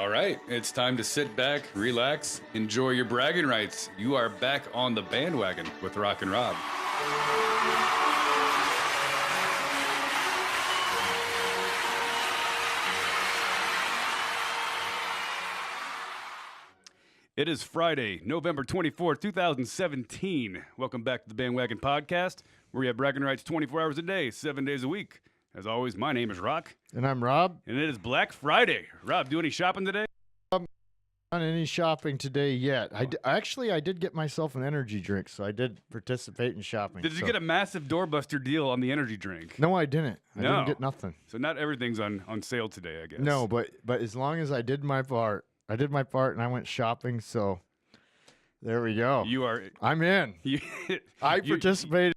All right, it's time to sit back, relax, enjoy your bragging rights. You are back on the bandwagon with Rock and Rob. It is Friday, November 24th, 2017. Welcome back to the BandWagon podcast, where we have bragging rights 24 hours a day, 7 days a week. As always, my name is Rock. And I'm Rob. And it is Black Friday. Rob, do any shopping today? Not any shopping today yet. I did get myself an energy drink, so I did participate in shopping. Did you get a massive doorbuster deal on the energy drink? No, I didn't. I didn't get nothing. So not everything's on sale today, I guess. No, but as long as I did my part, and I went shopping, so there we go. I'm in. I participated.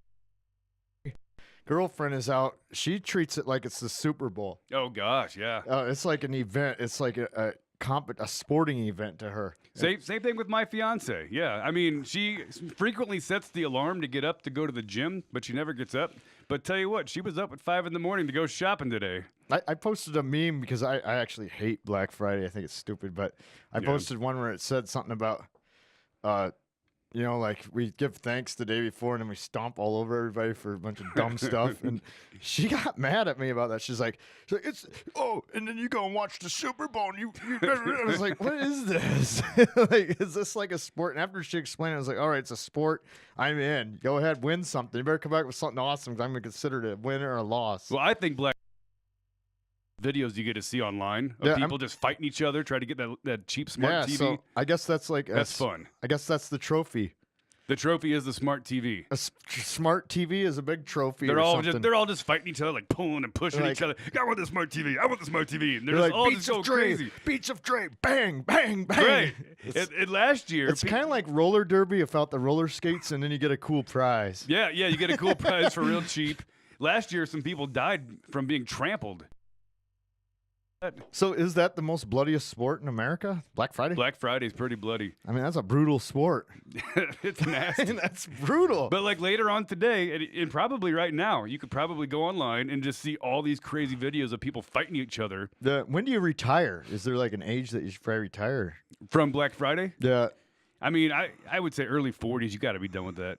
Girlfriend is out. She treats it like it's the Super Bowl. Oh gosh, yeah. It's like an event. It's like a sporting event to her. Same thing with my fiance. Yeah, I mean, she frequently sets the alarm to get up to go to the gym, but she never gets up. But tell you what, she was up at 5 a.m. to go shopping today. I posted a meme because I actually hate Black Friday. I think it's stupid, but I posted one where it said something about, like we give thanks the day before and then we stomp all over everybody for a bunch of dumb stuff. And she got mad at me about that. She's like, and then you go and watch the Super Bowl and you I was like, what is this? Like, is this like a sport? And after she explained it, I was like, all right, it's a sport. I'm in. Go ahead, win something. You better come back with something awesome because I'm going to consider it a win or a loss. Well, I think videos you get to see online of people just fighting each other, trying to get that cheap smart TV. So I guess that's fun. I guess that's the trophy. The trophy is the smart TV. A smart TV is a big trophy. They're all just fighting each other, like pulling and pushing each other. I want the smart TV. I want the smart TV. And they're just all just going crazy. Beats of Dre. Bang, bang, bang. Right. And last year, it's kind of like roller derby without the roller skates, and then you get a cool prize. Yeah, you get a cool prize for real cheap. Last year, some people died from being trampled. So is that the most bloodiest sport in America? Black Friday? Black Friday is pretty bloody. I mean, that's a brutal sport. It's nasty. That's brutal. But like later on today, and probably right now, you could probably go online and just see all these crazy videos of people fighting each other. When do you retire? Is there like an age that you should probably retire? From Black Friday? Yeah. I mean, I would say early 40s, you got to be done with that.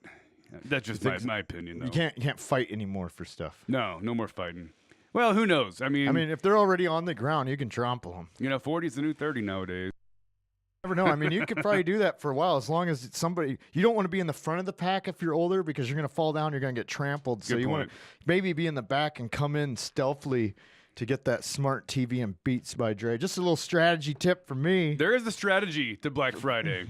That's just my opinion, though. You can't fight anymore for stuff. No more fighting. Well, who knows? I mean, if they're already on the ground, you can trample them. 40 is the new 30 nowadays. You never know. I mean, you could probably do that for a while as long as it's somebody. You don't want to be in the front of the pack if you're older because you're going to fall down. You're going to get trampled. So you want to maybe be in the back and come in stealthily to get that smart TV and Beats by Dre. Just a little strategy tip from me. There is a strategy to Black Friday.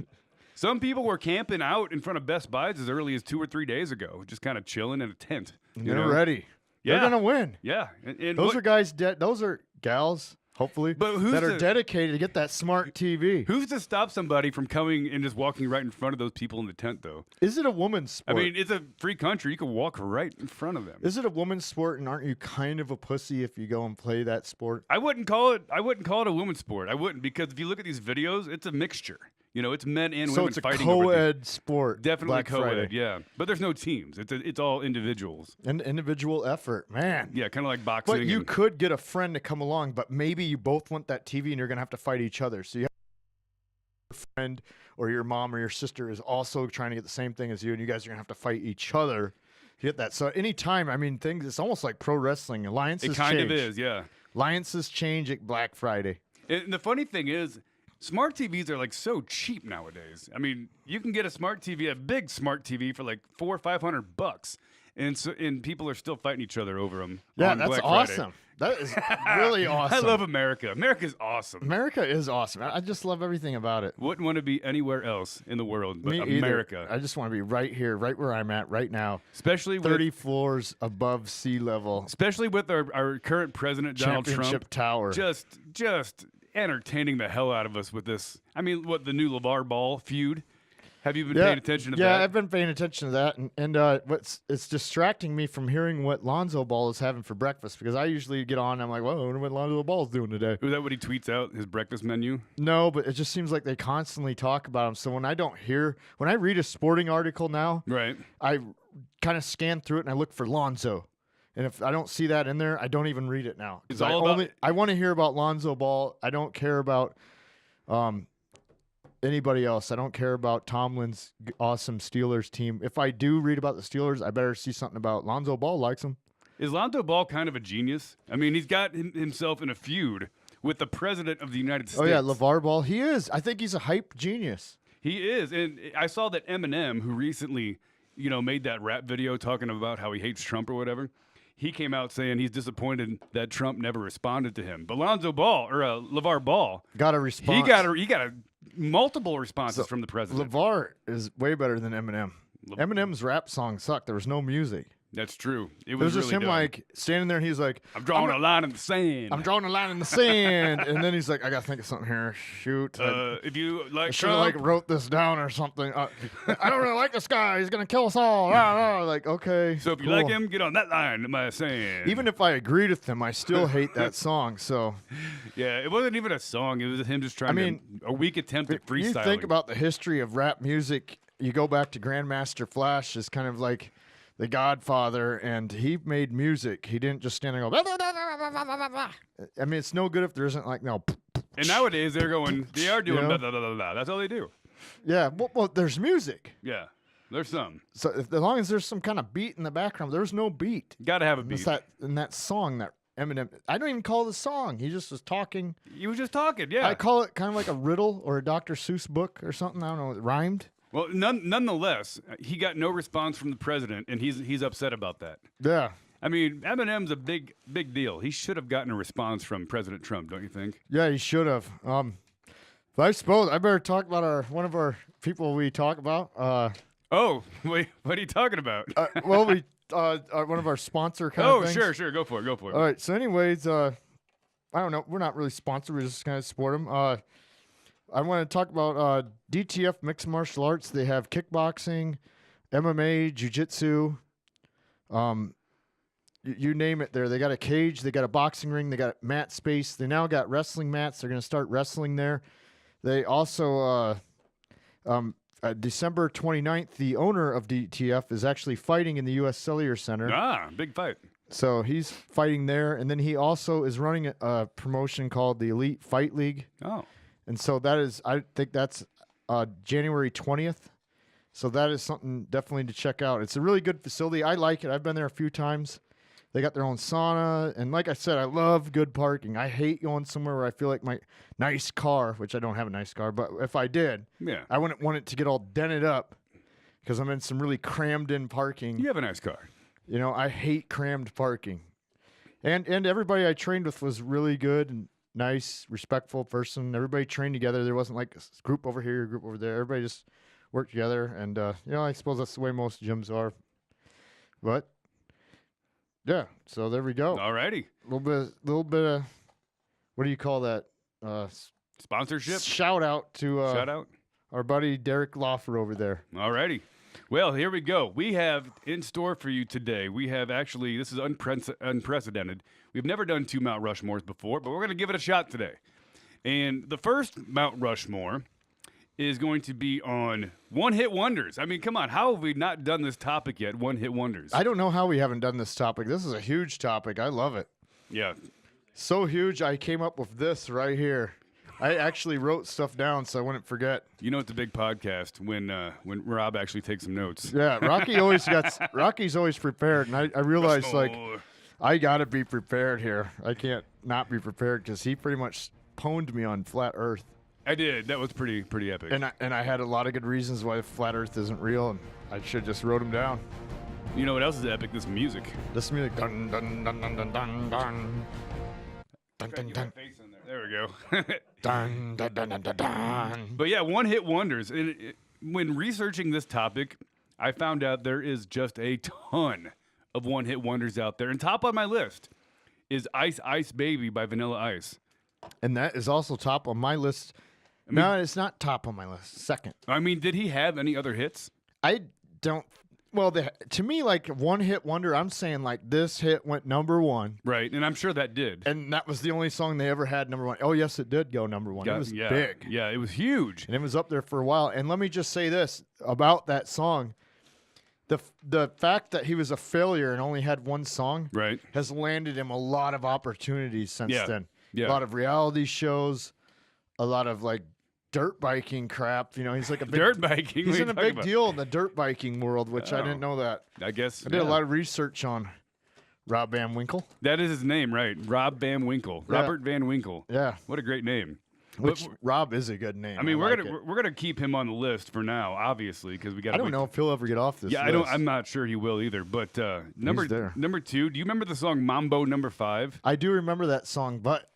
Some people were camping out in front of Best Buys as early as 2 or 3 days ago, just kind of chilling in a tent. They're ready. Yeah. They're going to win. Yeah. And those are guys, those are gals, hopefully, that are dedicated to get that smart TV. Who's to stop somebody from coming and just walking right in front of those people in the tent, though? Is it a woman's sport? I mean, it's a free country. You can walk right in front of them. Is it a woman's sport, and aren't you kind of a pussy if you go and play that sport? I wouldn't call it a women's sport. I wouldn't, because if you look at these videos, it's a mixture. It's men and women fighting over So it's a co-ed sport. Definitely co-ed, yeah. But there's no teams. It's all individuals. And individual effort, man. Yeah, kind of like boxing. But you could get a friend to come along, but maybe you both want that TV and you're going to have to fight each other. So you have your friend or your mom or your sister is also trying to get the same thing as you, and you guys are going to have to fight each other to get that. So anytime, it's almost like pro wrestling. Alliances change. It kind of is, yeah. Alliances change at Black Friday. And the funny thing is, smart TVs are like so cheap nowadays. I mean, you can get a smart TV, a big smart TV, for like $400 or $500, and people are still fighting each other over them. Yeah, that's awesome. That is really awesome. I love America. America's awesome. America is awesome. I just love everything about it. Wouldn't want to be anywhere else in the world but Me America. Either. I just want to be right here, right where I'm at right now. Especially 30 floors above sea level. Especially with our current president, Donald Trump. Championship Tower. Just entertaining the hell out of us with this. I mean, the new LeVar Ball feud? Have you been paying attention to that? Yeah, I've been paying attention to that, and it's distracting me from hearing what Lonzo Ball is having for breakfast, because I usually get on and I'm like, whoa, I wonder what Lonzo Ball's doing today. Is that what he tweets out, his breakfast menu? No, but it just seems like they constantly talk about him. So when I read a sporting article now, right, I kind of scan through it and I look for Lonzo. And if I don't see that in there, I don't even read it now. I want to hear about Lonzo Ball. I don't care about Anybody else? I don't care about Tomlin's awesome Steelers team. If I do read about the Steelers, I better see something about Lonzo Ball likes them. Is Lonzo Ball kind of a genius? I mean, he's got himself in a feud with the president of the United States. Oh, yeah, LeVar Ball. He is. I think he's a hype genius. He is. And I saw that Eminem, who recently, made that rap video talking about how he hates Trump or whatever, he came out saying he's disappointed that Trump never responded to him. But Lonzo Ball, or LeVar Ball, got a response. He got multiple responses from the president. LeVar is way better than Eminem. Eminem's rap song sucked. There was no music. That's true. It was really just him dumb. like standing there and he's like, I'm drawing a line in the sand. I'm drawing a line in the sand. And then he's like, I got to think of something here. Shoot. If you like I should have Trump, wrote this down or something. I don't really like this guy. He's going to kill us all. Like, okay. So if you cool. like him, get on that line in my sand. Even if I agreed with him, I still hate that song. So yeah, it wasn't even a song. It was him just trying a weak attempt at freestyling. You think about the history of rap music, you go back to Grandmaster Flash as kind of like the Godfather, and he made music. He didn't just stand there and go, blah, blah, blah, blah, blah, blah. I mean, it's no good if there isn't like, no. And nowadays they are doing You know? blah, blah, blah, blah, blah. That's all they do. Yeah, well, there's music. Yeah, there's some. So as long as there's some kind of beat in the background, there's no beat. Got to have a beat. In that song that Eminem, I don't even call it a song. He just was talking. He was just talking, yeah. I call it kind of like a riddle or a Dr. Seuss book or something. I don't know. It rhymed. Well, nonetheless, he got no response from the president, and he's upset about that. Yeah. I mean, Eminem's a big deal. He should have gotten a response from President Trump, don't you think? Yeah, he should have. But I suppose I better talk about one of our people we talk about. Oh, wait, what are you talking about? One of our sponsor kind of things. Sure, go for it. All right. So, anyways, I don't know. We're not really sponsored. We just kind of support them. I want to talk about DTF Mixed Martial Arts. They have kickboxing, MMA, jiu-jitsu, you name it there. They got a cage. They got a boxing ring. They got mat space. They now got wrestling mats. They're going to start wrestling there. They also, December 29th, the owner of DTF is actually fighting in the U.S. Cellular Center. Ah, big fight. So he's fighting there. And then he also is running a promotion called the Elite Fight League. Oh. And so I think that's January 20th. So that is something definitely to check out. It's a really good facility. I like it. I've been there a few times. They got their own sauna. And like I said, I love good parking. I hate going somewhere where I feel like my nice car, which I don't have a nice car, but if I did, yeah, I wouldn't want it to get all dented up because I'm in some really crammed in parking. You have a nice car. I hate crammed parking. And everybody I trained with was really good and nice, respectful person. Everybody trained together. There wasn't like a group over here, a group over there. Everybody just worked together. And, I suppose that's the way most gyms are. But, yeah, so there we go. All righty. A little bit of, what do you call that? Sponsorship? Shout out to our buddy Derek Lawfer over there. All righty. Well, here we go. We have in store for you today. We have actually, this is unprecedented. We've never done 2 Mount Rushmores before, but we're going to give it a shot today. And the first Mount Rushmore is going to be on one-hit wonders. I mean, come on. How have we not done this topic yet, one-hit wonders? I don't know how we haven't done this topic. This is a huge topic. I love it. Yeah. So huge, I came up with this right here. I actually wrote stuff down so I wouldn't forget. It's a big podcast when Rob actually takes some notes. Yeah, Rocky's always prepared, and I realized I got to be prepared here. I can't not be prepared because he pretty much pwned me on flat Earth. I did. That was pretty epic. And I had a lot of good reasons why flat Earth isn't real, and I should just wrote them down. You know what else is epic? This music. This music. Dun dun dun dun dun dun dun. Dun dun dun. There we go. Dun dun dun dun dun. But yeah, one-hit wonders. And when researching this topic, I found out there is just a ton of one-hit wonders out there. And top on my list is Ice Ice Baby by Vanilla Ice. And that is also top on my list. No, it's not top on my list. Second. I mean, did he have any other hits? I don't. Well, to me, like one-hit wonder, I'm saying like this hit went number 1. Right, and I'm sure that did. And that was the only song they ever had number 1. Oh, yes, it did go number 1. It was big. Yeah, it was huge. And it was up there for a while. And let me just say this about that song. The fact that he was a failure and only had one song has landed him a lot of opportunities since then. Yeah. A lot of reality shows, a lot of like dirt biking crap. You know, he's like a big, Dirt biking. he's what are in you a talking big about? deal in the dirt biking world, which I didn't know that. I guess I did a lot of research on Rob Van Winkle. That is his name, right? Rob Van Winkle. Yeah. Robert Van Winkle. Yeah, What a great name. which Rob is a good name. I mean, like we're gonna keep him on the list for now, obviously, because we got. I don't know if he'll ever get off this. Yeah, list. I'm not sure he will either. But number there. 2. Do you remember the song Mambo Number 5? I do remember that song, but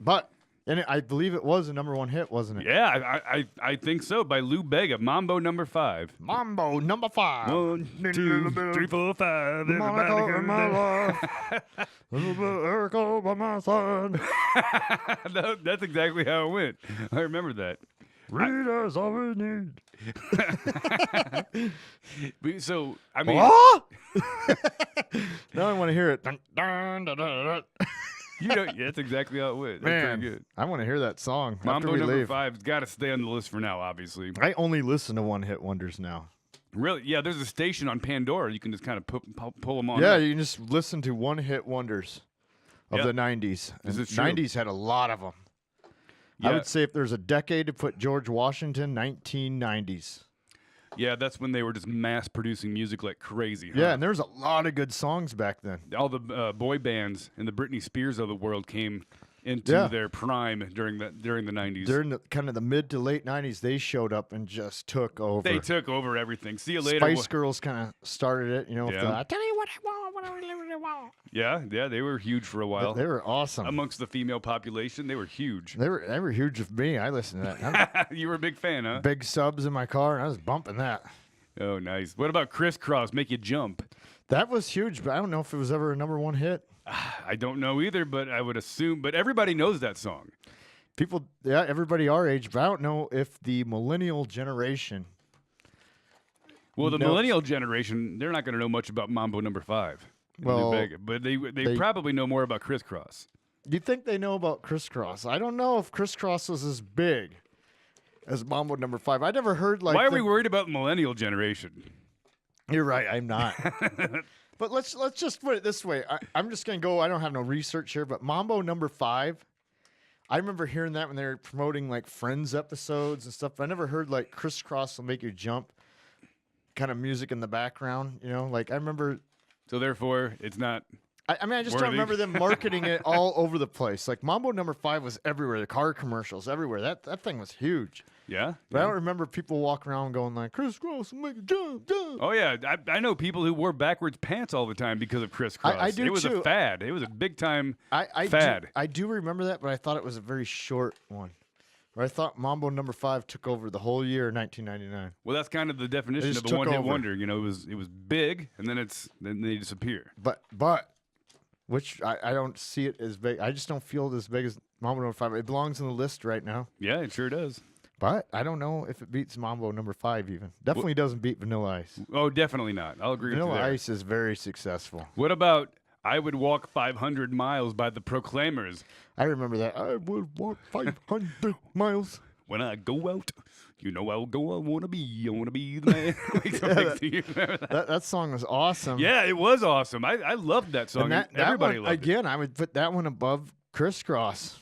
and I believe it was a #1 hit, wasn't it? Yeah, I think so. By Lou Bega, Mambo Number 5. Mambo number 5. 1, 2, 3, 4, 5. Monaco in my life. Little bit of Erico by my side. That's exactly how it went. I remember that. Readers all we need. So I mean, What? Now I want to hear it. Dun, dun, dun, dun, dun. that's exactly how it went. That's Man, pretty good. I want to hear that song after Mambo we Number leave. 5's got to stay on the list for now, obviously. I only listen to one-hit wonders now. Really? Yeah, there's a station on Pandora. You can just kind of pull them on. Yeah, up. you can just listen to one-hit wonders of Yeah. the 90s. This And is true. 90s had a lot of them. I Yeah. would say if there's a decade to put George Washington, 1990s. Yeah, that's when they were just mass producing music like crazy. Huh? Yeah, and there's a lot of good songs back then. All the boy bands and the Britney Spears of the world came into Yeah. their prime during the 90s. During the kind of the mid to late 90s, they showed up and just took over. They took over everything. See you later. Spice Girls kind of started it, you know. with Yeah. the, I tell you what I want, what I really want. Yeah, they were huge for a while. They were awesome. Amongst the female population, they were huge. They were huge with me. I listened to that. You were a big fan, huh? Big subs in my car, and I was bumping that. Oh, nice. What about Crisscross? Make you jump? That was huge, but I don't know if it was ever a #1 hit. I don't know either, but I would assume. But everybody knows that song. People, yeah, everybody our age, but I don't know if the millennial generation. Well, the knows. millennial generation, they're not going to know much about Mambo Number 5. in New Well, Vega, but they probably know more about Crisscross. Do you think they know about Crisscross? I don't know if Crisscross was as big as Mambo Number 5. I never heard like. Why are we worried about the millennial generation? You're right. I'm not. But let's just put it this way. I'm just gonna go. I don't have no research here, but Mambo Number 5. I remember hearing that when they were promoting like Friends episodes and stuff. I never heard like Crisscross will make you jump, kind of music in the background. You know, like I remember. So therefore, it's not. I mean, I just Worthy. don't remember them marketing it all over the place. Like Mambo Number 5 was everywhere. The car commercials everywhere. That thing was huge. Yeah. But I don't remember people walking around going like, Crisscross will make you jump, jump. Oh yeah, I know people who wore backwards pants all the time because of Crisscross. I do It was too. a fad. It was a big time I fad. I do remember that, but I thought it was a very short one. Where I thought Mambo Number 5 took over the whole year of 1999. Well, that's kind of the definition just of a took one-hit over. wonder. You know, it was big, and then they disappear. But which I don't see it as big. I just don't feel it as big as Mambo Number 5. It belongs on the list right now. Yeah, it sure does. But I don't know if it beats Mambo Number 5 even. Definitely doesn't beat Vanilla Ice. Oh, definitely not. I'll agree with you Vanilla there. Ice is very successful. What about I Would Walk 500 Miles by the Proclaimers? I remember that. I would walk 500 miles. When I go out, you know I'll go. I wanna be the man. Like something. Do you remember that? That song was awesome. Yeah, it was awesome. I loved that song. And that Everybody one, loved it. again, I would put that one above Crisscross.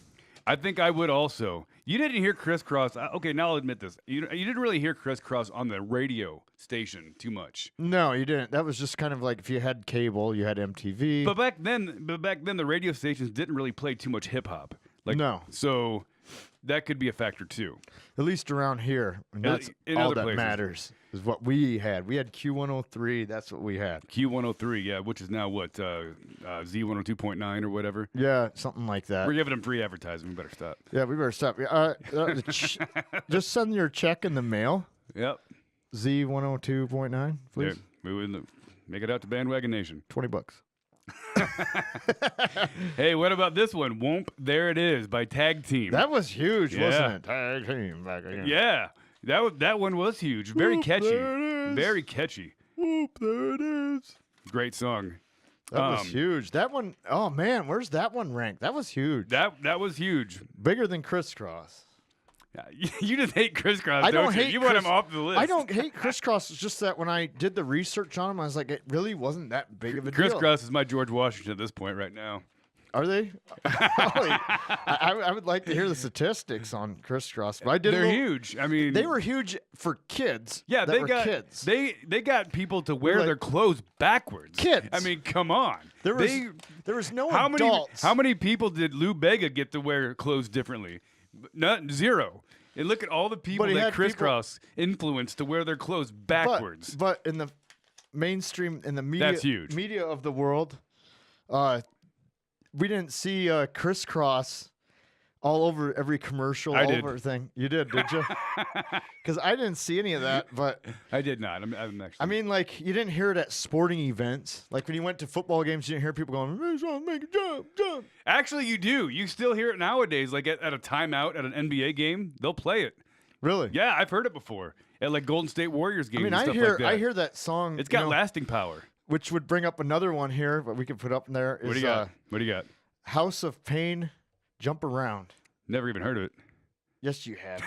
I think I would also. You didn't hear Crisscross. Okay, now I'll admit this. You didn't really hear Crisscross on the radio station too much. No, you didn't. That was just kind of like if you had cable, you had MTV. But back then, the radio stations didn't really play too much hip hop. Like No. So that could be a factor too. At least around here. And that's in all other that places. matters is what we had. We had Q103. That's what we had. Q103, yeah, which is now what Z102.9 or whatever. Yeah, something like that. We're giving them free advertising. We better stop. Yeah, we better stop. Just send your check in the mail. Yep. Z102.9, please. There, we would make it out to BandWagon Nation. $20. Hey, what about this one? Whoomp, There It Is by Tag Team. That was huge, Yeah. wasn't it? Tag team back again. Yeah, that one was huge. Very Whoop, catchy. there it is. Very catchy. Whoop, there it is. Great song. That was huge. That one, oh man, where's that one ranked? That was huge. That was huge. Bigger than Crisscross. You just hate Crisscross. I don't you? hate You want him Criss- off the list. I don't hate Crisscross. It's just that when I did the research on him, I was like, it really wasn't that big of a deal. Crisscross is my George Washington at this point right now. Are they? I would like to hear the statistics on crisscross. But I did. They're huge. I mean, They were huge for kids. Yeah, that they were got kids. They got people to wear Like- their clothes backwards. Kids. I mean, come on. There was no how adults. How many people did Lou Bega get to wear clothes differently? Not zero. And look at all the people But he that had crisscross influenced to wear their clothes backwards. But in the mainstream, in the media, That's huge. media of the world, we didn't see crisscross all over every commercial, I all did. over everything. You did you? Because I didn't see any of that. But I did not. I'm actually. I mean, like, you didn't hear it at sporting events. Like when you went to football games, you didn't hear people going, "Make a jump, jump." Actually, you do. You still hear it nowadays. Like at a timeout at an NBA game, they'll play it. Really? Yeah, I've heard it before at like Golden State Warriors games. I mean, and I stuff hear like that. I hear that song. It's got you know, lasting power. which would bring up another one here, but we could put up in there. What Is do you got? What do you got? House of Pain, Jump Around. Never even heard of it. Yes, you have.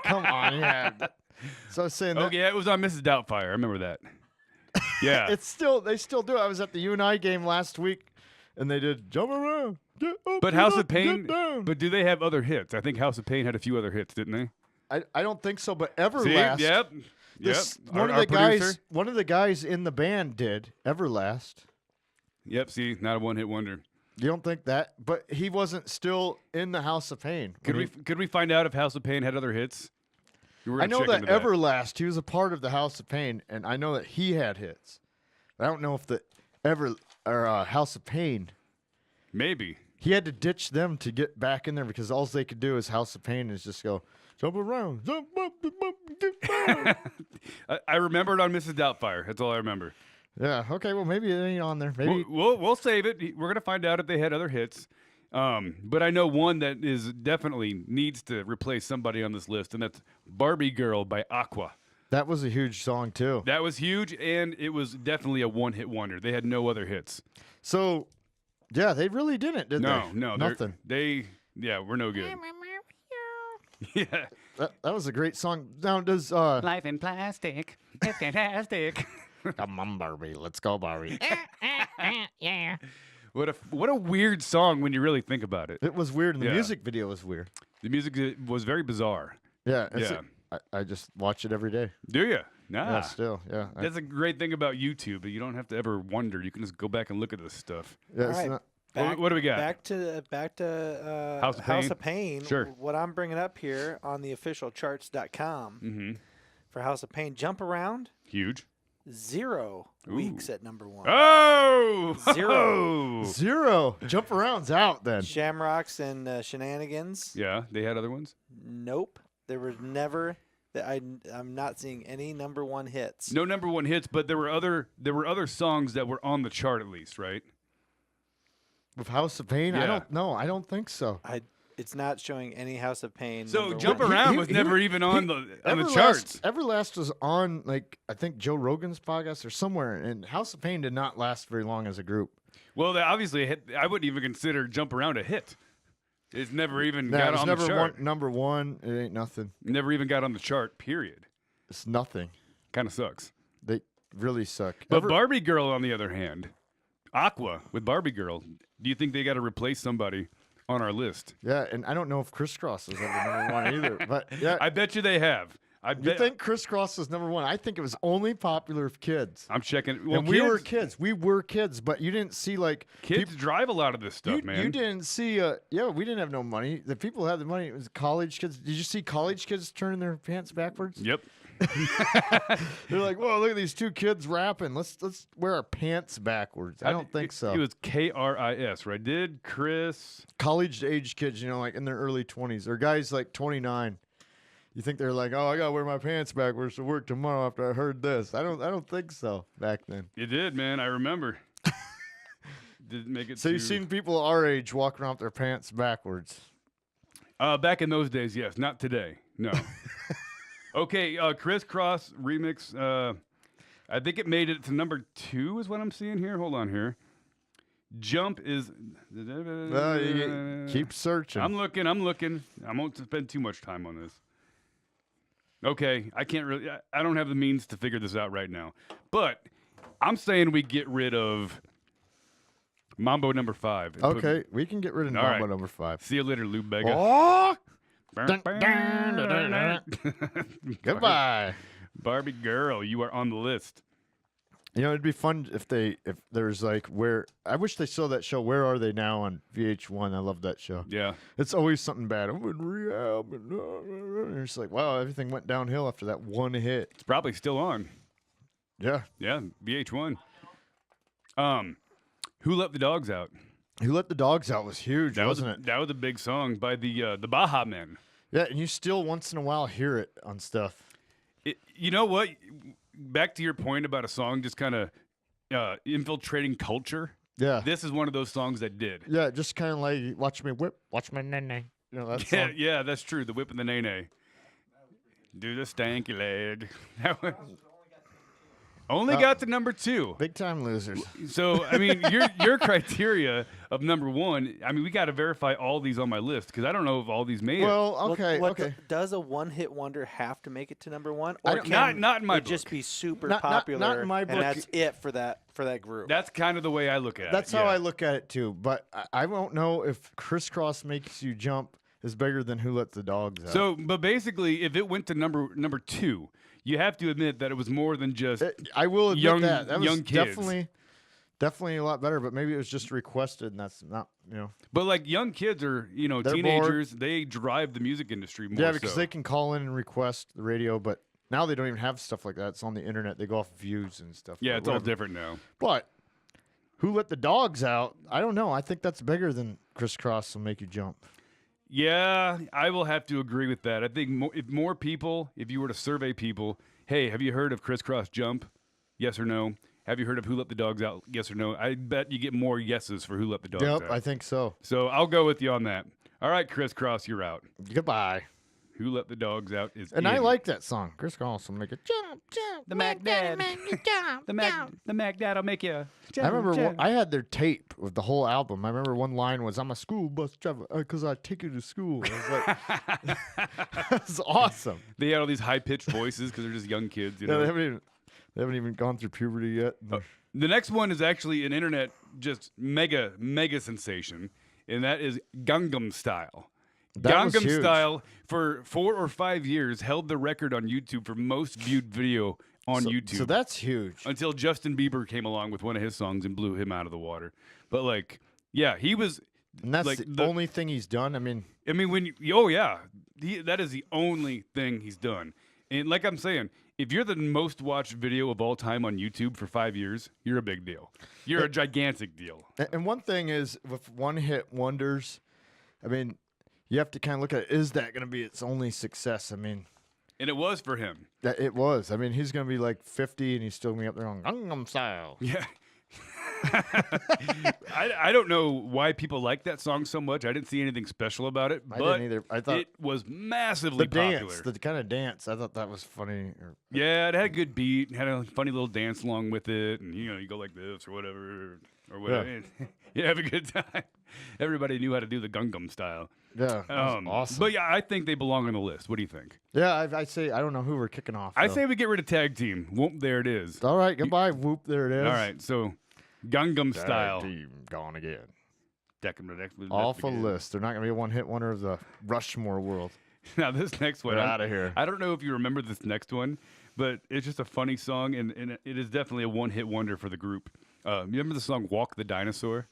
Come on, you have. So I was saying that. Oh yeah, it was on Mrs. Doubtfire. I remember that. Yeah. They still do it. I was at the UNI game last week, and they did Jump Around. Get up, But get House up, of Pain. get down. But do they have other hits? I think House of Pain had a few other hits, didn't they? I don't think so. But See? Everlast. Yep. This, Yep. one of Our the guys. producer? One of the guys in the band did Everlast. Yep. See, not a one-hit wonder. You don't think that? But he wasn't still in the House of Pain. when Could we find out if House of Pain had other hits? We were I gonna know check that into Everlast, he was a part of the House of Pain, and I know that he had hits. But I don't know if the House of Pain. Maybe. He had to ditch them to get back in there because all they could do is House of Pain is just go jump around, jump up, get down. I remember it on Mrs. Doubtfire. That's all I remember. Yeah. Okay. Well, maybe it ain't on there. Maybe. We'll save it. We're gonna find out if they had other hits. But I know one that is definitely needs to replace somebody on this list, and that's "Barbie Girl" by Aqua. That was a huge song too. That was huge, and it was definitely a one-hit wonder. They had no other hits. So, yeah, they really didn't, did No, they? no, nothing. We're no good. Yeah. That was a great song. Now, does Life in plastic, it's fantastic. come on, Barbie, let's go, Barbie. Yeah. What a weird song when you really think about it. It was weird, and the Yeah. music video was weird. The music was very bizarre. Yeah. Yeah. I just watch it every day. Do you? Nah. Yeah, still, yeah. That's a great thing about YouTube. You don't have to ever wonder. You can just go back and look at this stuff. Yeah, All it's right. not- What do we got? Back to House of Pain? of Pain. Sure. What I'm bringing up here on the official charts.com Mm-hmm. for House of Pain, Jump Around, Huge. 0 Ooh. weeks at number 1. Oh! Zero. Zero. Jump around's out then. Shamrocks and Shenanigans. Yeah, they had other ones. Nope. There was never that I'm not seeing any number 1 hits. No number one hits, but there were other songs that were on the chart at least, right? With House of Pain, Yeah. I don't know. I don't think so. It's not showing any House of Pain. So number Jump one. Around He- was he- never he- even on the Everlast- charts. Everlast was on, like, I think Joe Rogan's podcast or somewhere, and House of Pain did not last very long as a group. Well, they obviously I wouldn't even consider Jump Around a hit. It's never even Nah, got it's on never the chart. number one. It ain't nothing. Never even got on the chart. Period. It's nothing. Kind of sucks. They really suck. But Barbie Girl, on the other hand, Aqua with Barbie Girl. Do you think they got to replace somebody on our list? Yeah, and I don't know if Crisscross was ever number one either. But yeah, I bet you they have. I you bet. think Crisscross was number one? I think it was only popular with kids. I'm checking. Well, And we were kids. We were kids, but you didn't see like Kids drive a lot of this stuff, you, man. you didn't see. Yeah, we didn't have no money. The people who had the money. It was college kids. Did you see college kids turning their pants backwards? Yep. They're like, "Whoa, look at these two kids rapping. Let's wear our pants backwards." I don't think so. It was KRIS, right? Did Chris? College age kids, you know, like in their early 20s, or guys like 29. You think they're like, "Oh, I gotta wear my pants backwards to work tomorrow after I heard this." I don't think so back then. You did, man. I remember. Didn't make it. So you've seen people our age walk around with their pants backwards. Back in those days, yes. Not today. No. Okay, Crisscross remix. I think it made it to number 2 is what I'm seeing here. Hold on here. Jump is. Keep searching. I'm looking. I won't spend too much time on this. Okay, I can't really. I don't have the means to figure this out right now. But I'm saying we get rid of Mambo number 5. Okay, we can get rid of All Mambo right. number 5. See you later, Lou Bega. Oh! Dun, dun, dun, dun, dun. Goodbye. Barbie girl, you are on the list. You know, it'd be fun if there's like where I wish they saw that show. Where Are They Now on VH1? I love that show. Yeah. It's always something bad. I'm in rehab, and it's like, wow, everything went downhill after that one hit. It's probably still on. Yeah. Yeah, VH1. Who Let the Dogs Out? Who Let the Dogs Out was huge, wasn't it? That was a big song by the Baja Men. Yeah, and you still once in a while hear it on stuff. You know what? Back to your point about a song just kind of infiltrating culture. Yeah. This is one of those songs that did. Yeah, just kind of like watch me whip, watch my nene. You know that Yeah, song. yeah, that's true. The whip and the nay-nay. Do the stanky leg. That one. Only got to number 2. Big time losers. So, I mean, your criteria of number 1, I mean, we got to verify all these on my list because I don't know if all these made it. Well, okay, okay. Does a one-hit wonder have to make it to number 1, I or don't- can not in my it book. just be super Not popular? in my book. And that's it for that group. That's kind of the way I look at That's it. how yeah. I look at it too. But I don't know if Crisscross Makes You Jump is bigger than Who Let the Dogs Out. So, but basically, if it went to number 2, you have to admit that it was more than just. I will admit young- that was young kids. definitely a lot better. But maybe it was just requested, and that's not But like young kids are, They're teenagers. They drive the music industry more. Yeah, because so. they can call in and request the radio, but now they don't even have stuff like that. It's on the internet. They go off views and stuff. Yeah, but it's all whatever. different now. But Who Let the Dogs Out? I don't know. I think that's bigger than Crisscross Will Make You Jump. Yeah, I will have to agree with that. I think if more people, if you were to survey people, hey, have you heard of Crisscross Jump? Yes or no? Have you heard of Who Let the Dogs Out? Yes or no? I bet you get more yeses for Who Let the Dogs Out. Yep, I think so. So I'll go with you on that. All right, Crisscross, you're out. Goodbye. Who Let the Dogs Out is And in. I like that song. Crisscross Will Make You Jump, jump. The Mac Dad. The Mac Dad'll make you. I remember I had their tape with the whole album. I remember one line was, "I'm a school bus driver because I take you to school." I was like, "That's awesome." They had all these high pitched voices because they're just young kids. You Yeah, know? they haven't even gone through puberty yet. The next one is actually an internet just mega sensation, and that is Gangnam Style. That was Gangnam huge. Style for 4 or 5 years held the record on YouTube for most viewed video on YouTube. So that's huge. Until Justin Bieber came along with one of his songs and blew him out of the water. But like, yeah, he was. And that's like the only thing he's done. I mean, when oh yeah, that is the only thing he's done. And like I'm saying, if you're the most watched video of all time on YouTube for 5 years, you're a big deal. You're a gigantic deal. and one thing is with one-hit wonders, I mean, you have to kind of look at, is that going to be its only success? I mean, And it was for him. that it was. I mean, he's going to be like 50 and he's still going to be up there on Gangnam Style. Yeah. I don't know why people like that song so much. I didn't see anything special about it, I but didn't either. I thought it was massively the popular. dance, the kind of dance, I thought that was funny. Yeah, it had a good beat, had a funny little dance along with it, and you go like this or whatever. You have a good time. Everybody knew how to do the Gangnam Style. Yeah, that was awesome. But yeah, I think they belong on the list. What do you think? Yeah, I say I don't know who we're kicking off. I though. say we get rid of tag team. Whoop, there it is. All right, goodbye. Whoop, there it is. All right, so Gangnam Tag Style. team gone again. Off Off a list. They're not going to be a one-hit wonder of the Rushmore world. Now this next one, We're outta here. I don't know if you remember this next one, but it's just a funny song, and it is definitely a one-hit wonder for the group. You remember the song "Walk the Dinosaur"?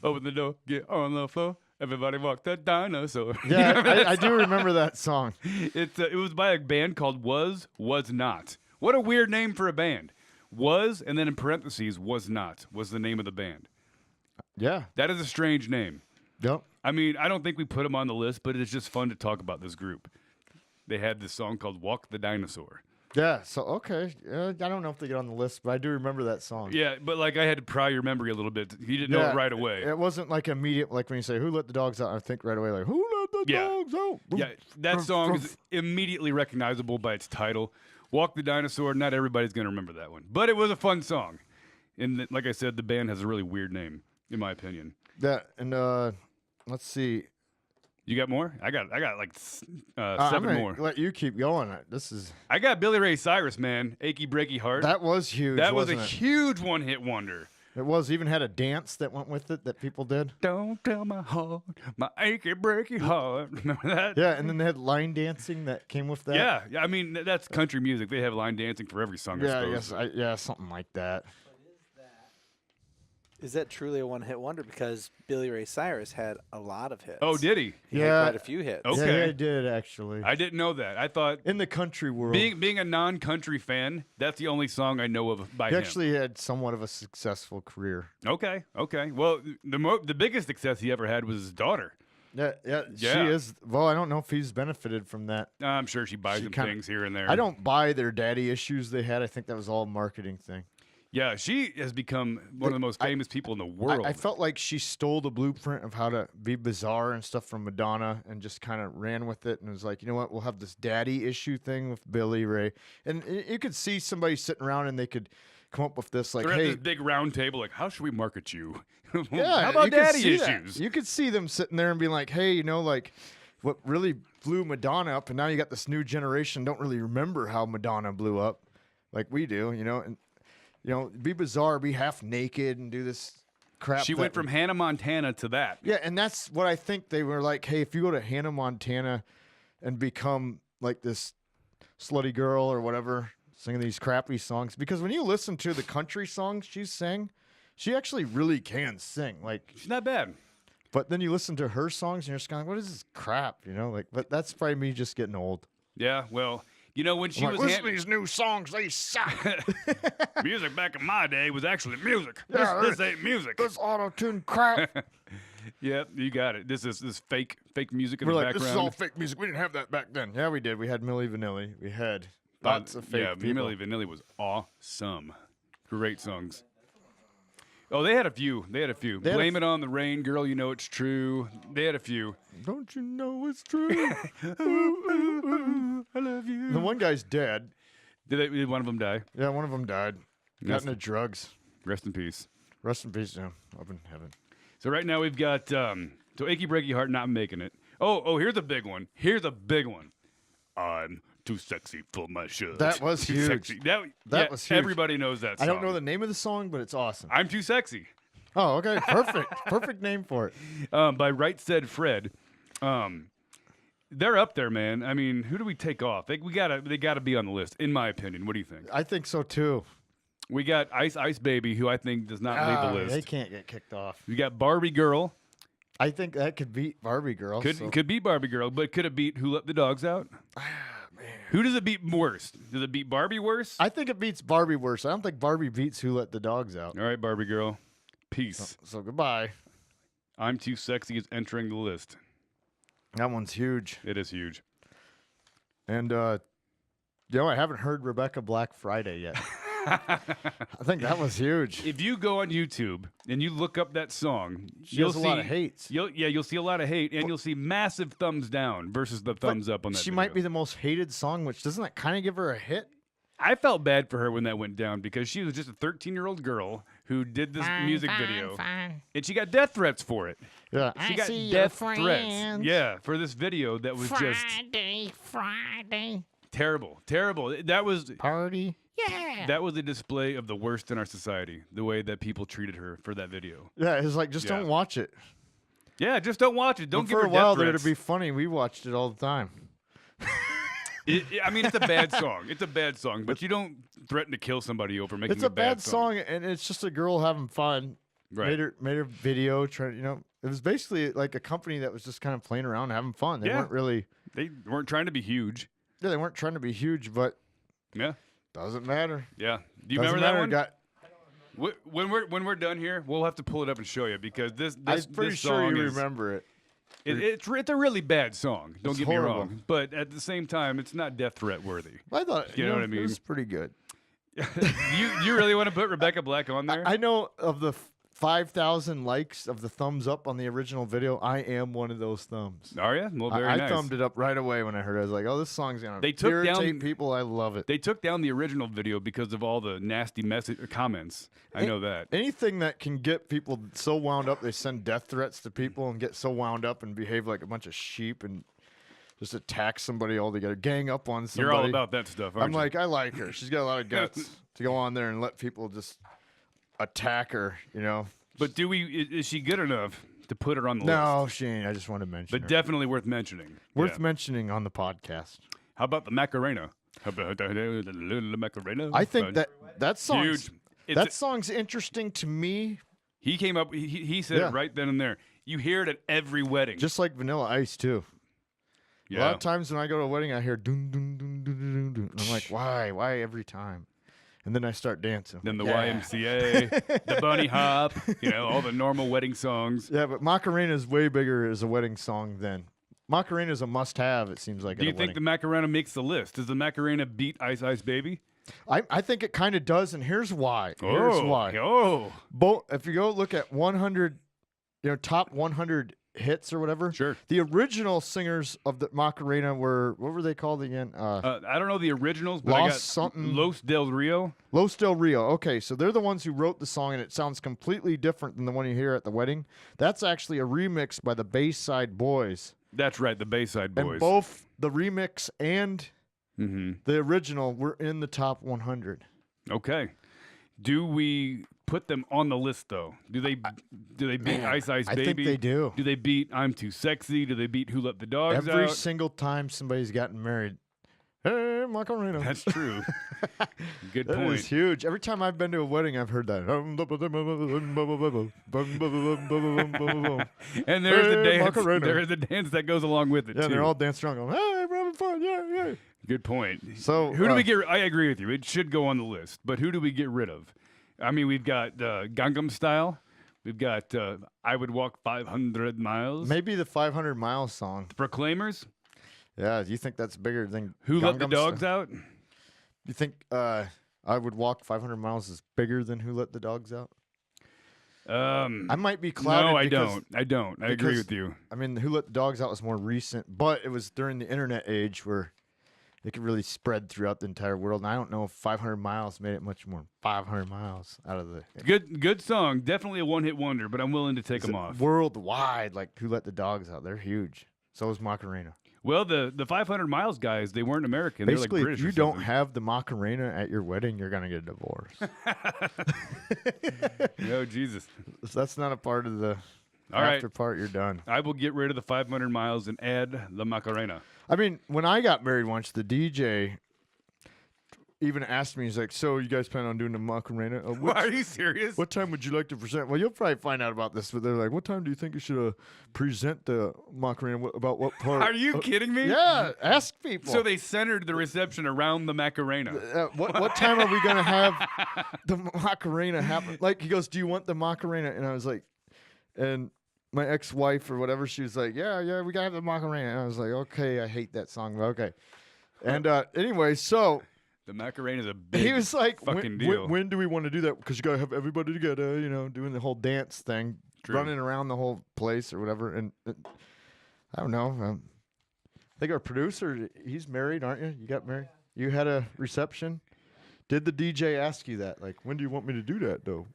Open the door, get on the floor. Everybody walk the dinosaur. You Yeah, remember that I do song? remember that song. It was by a band called Was Not. What a weird name for a band. Was, and then in parentheses, Was Not was the name of the band. Yeah. That is a strange name. Yep. I mean, I don't think we put them on the list, but it's just fun to talk about this group. They had this song called Walk the Dinosaur. Yeah. So okay. I don't know if they get on the list, but I do remember that song. Yeah, but like I had to pry your memory a little bit. You didn't know it right away. It wasn't like immediate, like when you say "Who let the dogs out," I think right away like "Who let the Yeah. dogs out?" Yeah, that song is immediately recognizable by its title. Walk the Dinosaur, not everybody's going to remember that one. But it was a fun song. And like I said, the band has a really weird name, in my opinion. Yeah, and let's see. You got more? I got like I'm 7 gonna more. let you keep going. This is I got Billy Ray Cyrus, man. Achy Breaky Heart. that was huge. That was a wasn't it? huge one-hit wonder. It was. Even had a dance that went with it that people did. Don't tell my heart, my achy breaky heart. Remember that? Yeah, and then they had line dancing that came with that. Yeah. I mean, that's country music. They have line dancing for every song. Yeah, I suppose. yeah, something like that. Is that truly a one-hit wonder? Because Billy Ray Cyrus had a lot of hits. Oh, did he? He had quite a few hits. Okay. Yeah, I did actually. I didn't know that. I thought In the country world, being a non-country fan, that's the only song I know of by he him. actually had somewhat of a successful career. Okay. Well, the biggest success he ever had was his daughter. Yeah, she Yeah. is. Well, I don't know if he's benefited from that. I'm sure she buys him things here and there. I don't buy their daddy issues they had. I think that was all a marketing thing. Yeah, she has become one of the most famous people in the world. I felt like she stole the blueprint of how to be bizarre and stuff from Madonna and just kind of ran with it and was like, you know what, we'll have this daddy issue thing with Billy Ray. And you could see somebody sitting around and they could come up with this like, They're at hey, this big round table, like, how should we market you? yeah, how about you could daddy see that. issues? You could see them sitting there and being like, hey, you know, like what really blew Madonna up, and now you got this new generation don't really remember how Madonna blew up like we do, you know, and you know, be bizarre, be half naked, and do this crap. She went from Hannah Montana to that. Yeah, and that's what I think they were like, hey, if you go to Hannah Montana and become like this slutty girl or whatever, singing these crappy songs, because when you listen to the country songs she sang, she actually really can sing. Like, She's not bad. but then you listen to her songs and you're just kind of like, what is this crap? You know, like, but that's probably me just getting old. Yeah, well, you know, when she I'm like, was listen to these new songs, they suck. music back in my day was actually music. Yeah, This ain't music. This auto-tune crap. Yeah, you got it. This is fake music in We're the like, background. this is all fake music. We didn't have that back then. Yeah, we did. We had Milli Vanilli. We had lots of fake people. Milli Vanilli was awesome. Great songs. Oh, they had a few. had Blame It on the Rain, Girl, You Know It's True. They had a few. Don't you know it's true? Ooh, ooh, ooh, I love you. The one guy's dead. Did one of them die? Yeah, one of them died. Got Yes. into drugs. Rest in peace. Rest in peace, yeah. Up in heaven. So right now we've got so Achy Breaky Heart not making it. Oh, here's a big one. I'm too sexy for my shirt. That was Too huge. Sexy. That That yeah, was huge. Everybody knows that I song. don't know the name of the song, but it's awesome. I'm too sexy. Oh, okay. Perfect. Perfect name for it. By Right Said Fred. They're up there, man. I mean, who do we take off? They gotta be on the list, in my opinion. What do you think? I think so, too. We got Ice Ice Baby, who I think does not leave the list. They can't get kicked off. We got Barbie Girl. I think that could beat Barbie Girl. Could beat Barbie Girl, but could it beat Who Let the Dogs Out? Who does it beat worse? Does it beat Barbie worse? I think it beats Barbie worse. I don't think Barbie beats Who Let the Dogs Out. All right, Barbie Girl. Peace. So goodbye. I'm Too Sexy is entering the list. That one's huge. It is huge. And, you know, I haven't heard Rebecca Black Friday yet. I think that was huge. If you go on YouTube and you look up that song, She has a lot of hates. You'll see a lot of hate, and you'll see massive thumbs down versus the thumbs up on that She video. might be the most hated song, which doesn't that kind of give her a hit? I felt bad for her when that went down because she was just a 13-year-old girl who did this music video, and she got death threats for it. Yeah. She got death threats. Yeah, for this video that was just Friday. terrible. That was Party. Yeah. that was a display of the worst in our society. The way that people treated her for that video. Yeah, it's like, just Yeah. don't watch it. Yeah, just don't watch it. Don't But give for her a while death there threats. to be funny, we watched it all the time. I mean, it's a bad song. It's a bad song, but you don't threaten to kill somebody over making It's a bad song, and it's just a girl having fun. Right. Made her video, trying, you know, it was basically like a company that was just kind of playing around, having fun. They Yeah. weren't really, They weren't trying to be huge. yeah, they weren't trying to be huge, but Yeah, doesn't matter. yeah. Do you Doesn't remember that matter. one? Got, When we're done here, we'll have to pull it up and show you because this I'm pretty this sure song you is, remember it. it's a really bad song. Don't It's get me horrible. wrong, but at the same time, it's not death threat worthy. I thought, You know what I mean? It was pretty good. you really want to put Rebecca Black on there? I know of the 5,000 likes of the thumbs up on the original video, I am one of those thumbs. Are you? Well, very I nice. thumbed it up right away when I heard it. I was like, oh, this song's going They to took irritate down- people. I love it. They took down the original video because of all the nasty comments. I know that. Anything that can get people so wound up, they send death threats to people and get so wound up and behave like a bunch of sheep and just attack somebody altogether, gang up on somebody. You're all about that stuff, aren't I'm you? like, I like her. She's got a lot of guts to go on there and let people just attack her, you know. But is she good enough to put her on the list? No, she ain't. I just want to mention But her. definitely worth mentioning. Worth Yeah. mentioning on the podcast. How about the Macarena? How about the little Macarena? I think that song's huge. that song's interesting to me, He came up. He said Yeah. it right then and there. You hear it at every wedding. just like Vanilla Ice too. A lot yeah. of times when I go to a wedding, I hear dun dun dun dun dun dun. dun. And I'm like, why every time? And then I start dancing. Then the Yeah. YMCA, the bunny hop, all the normal wedding songs. Yeah, but Macarena is way bigger as a wedding song than Macarena is a must-have. It seems like. Do you at a think the wedding. Macarena makes the list? Does the Macarena beat Ice Ice Baby? I think it kind of does, and here's why. Oh, If you go look at 100, top 100 hits or whatever. sure. The original singers of the Macarena were, what were they called again? I don't know the originals, but I Los got something- Los Del Rio. Los Del Rio. Okay, so they're the ones who wrote the song, and it sounds completely different than the one you hear at the wedding. That's actually a remix by the Bayside Boys. That's right, the Bayside Boys. And both the remix and Mm-hmm. the original were in the top 100. Okay. Do we put them on the list though? Do they beat Ice Ice I Baby? think they do. Do they beat I'm Too Sexy? Do they beat Who Let the Dogs Every Out? single time somebody's gotten married, hey, Macarena. That's true. Good That point. is huge. Every time I've been to a wedding, I've heard that. And there's the Hey, dance. Macarena. There's the dance that goes along with it Yeah, too. they're all dancing around going, hey, we're having fun. Yeah, yeah. Good point. So, Who do we get? I agree with you. It should go on the list. But who do we get rid of? I mean, we've got Gangnam Style. We've got I Would Walk 500 Miles. Maybe the 500 Miles song. The Proclaimers. Yeah, do you think that's bigger than Who Let the Gangnam Dogs Style? Out? You think I Would Walk 500 Miles is bigger than Who Let the Dogs Out? I might be clouded. No, I because- don't. I agree because- with you. I mean, Who Let the Dogs Out was more recent, but it was during the internet age where it could really spread throughout the entire world. And I don't know if 500 Miles made it much more. 500 miles out of the Good song. Definitely a one-hit wonder, but I'm willing to take them off. worldwide. Like Who Let the Dogs Out? They're huge. So is Macarena. Well, the 500 Miles guys, they weren't American. Basically, They're like British if you or don't something. have the Macarena at your wedding, you're gonna get a divorce. Oh, Jesus. That's not a part of the All right. after part. You're done. I will get rid of the 500 Miles and add the Macarena. I mean, when I got married once, the DJ even asked me, he's like, so you guys plan on doing the Macarena? Are you serious? What time would you like to present? Well, you'll probably find out about this, but they're like, what time do you think you should present the Macarena? About what part? Are you kidding me? Yeah, ask people. So they centered the reception around the Macarena. What time are we going to have the Macarena happen? Like, he goes, do you want the Macarena? And I was like, and my ex-wife or whatever, she was like, yeah, we got to have the Macarena. And I was like, okay, I hate that song, but okay. And anyway, so The Macarena is a big he was like, fucking deal. when do we want to do that? Because you got to have everybody together, doing the whole dance thing, True. running around the whole place or whatever. And I don't know. I think our producer, he's married, aren't you? You got married? You had a reception? Did the DJ ask you that? Like, when do you want me to do that, though?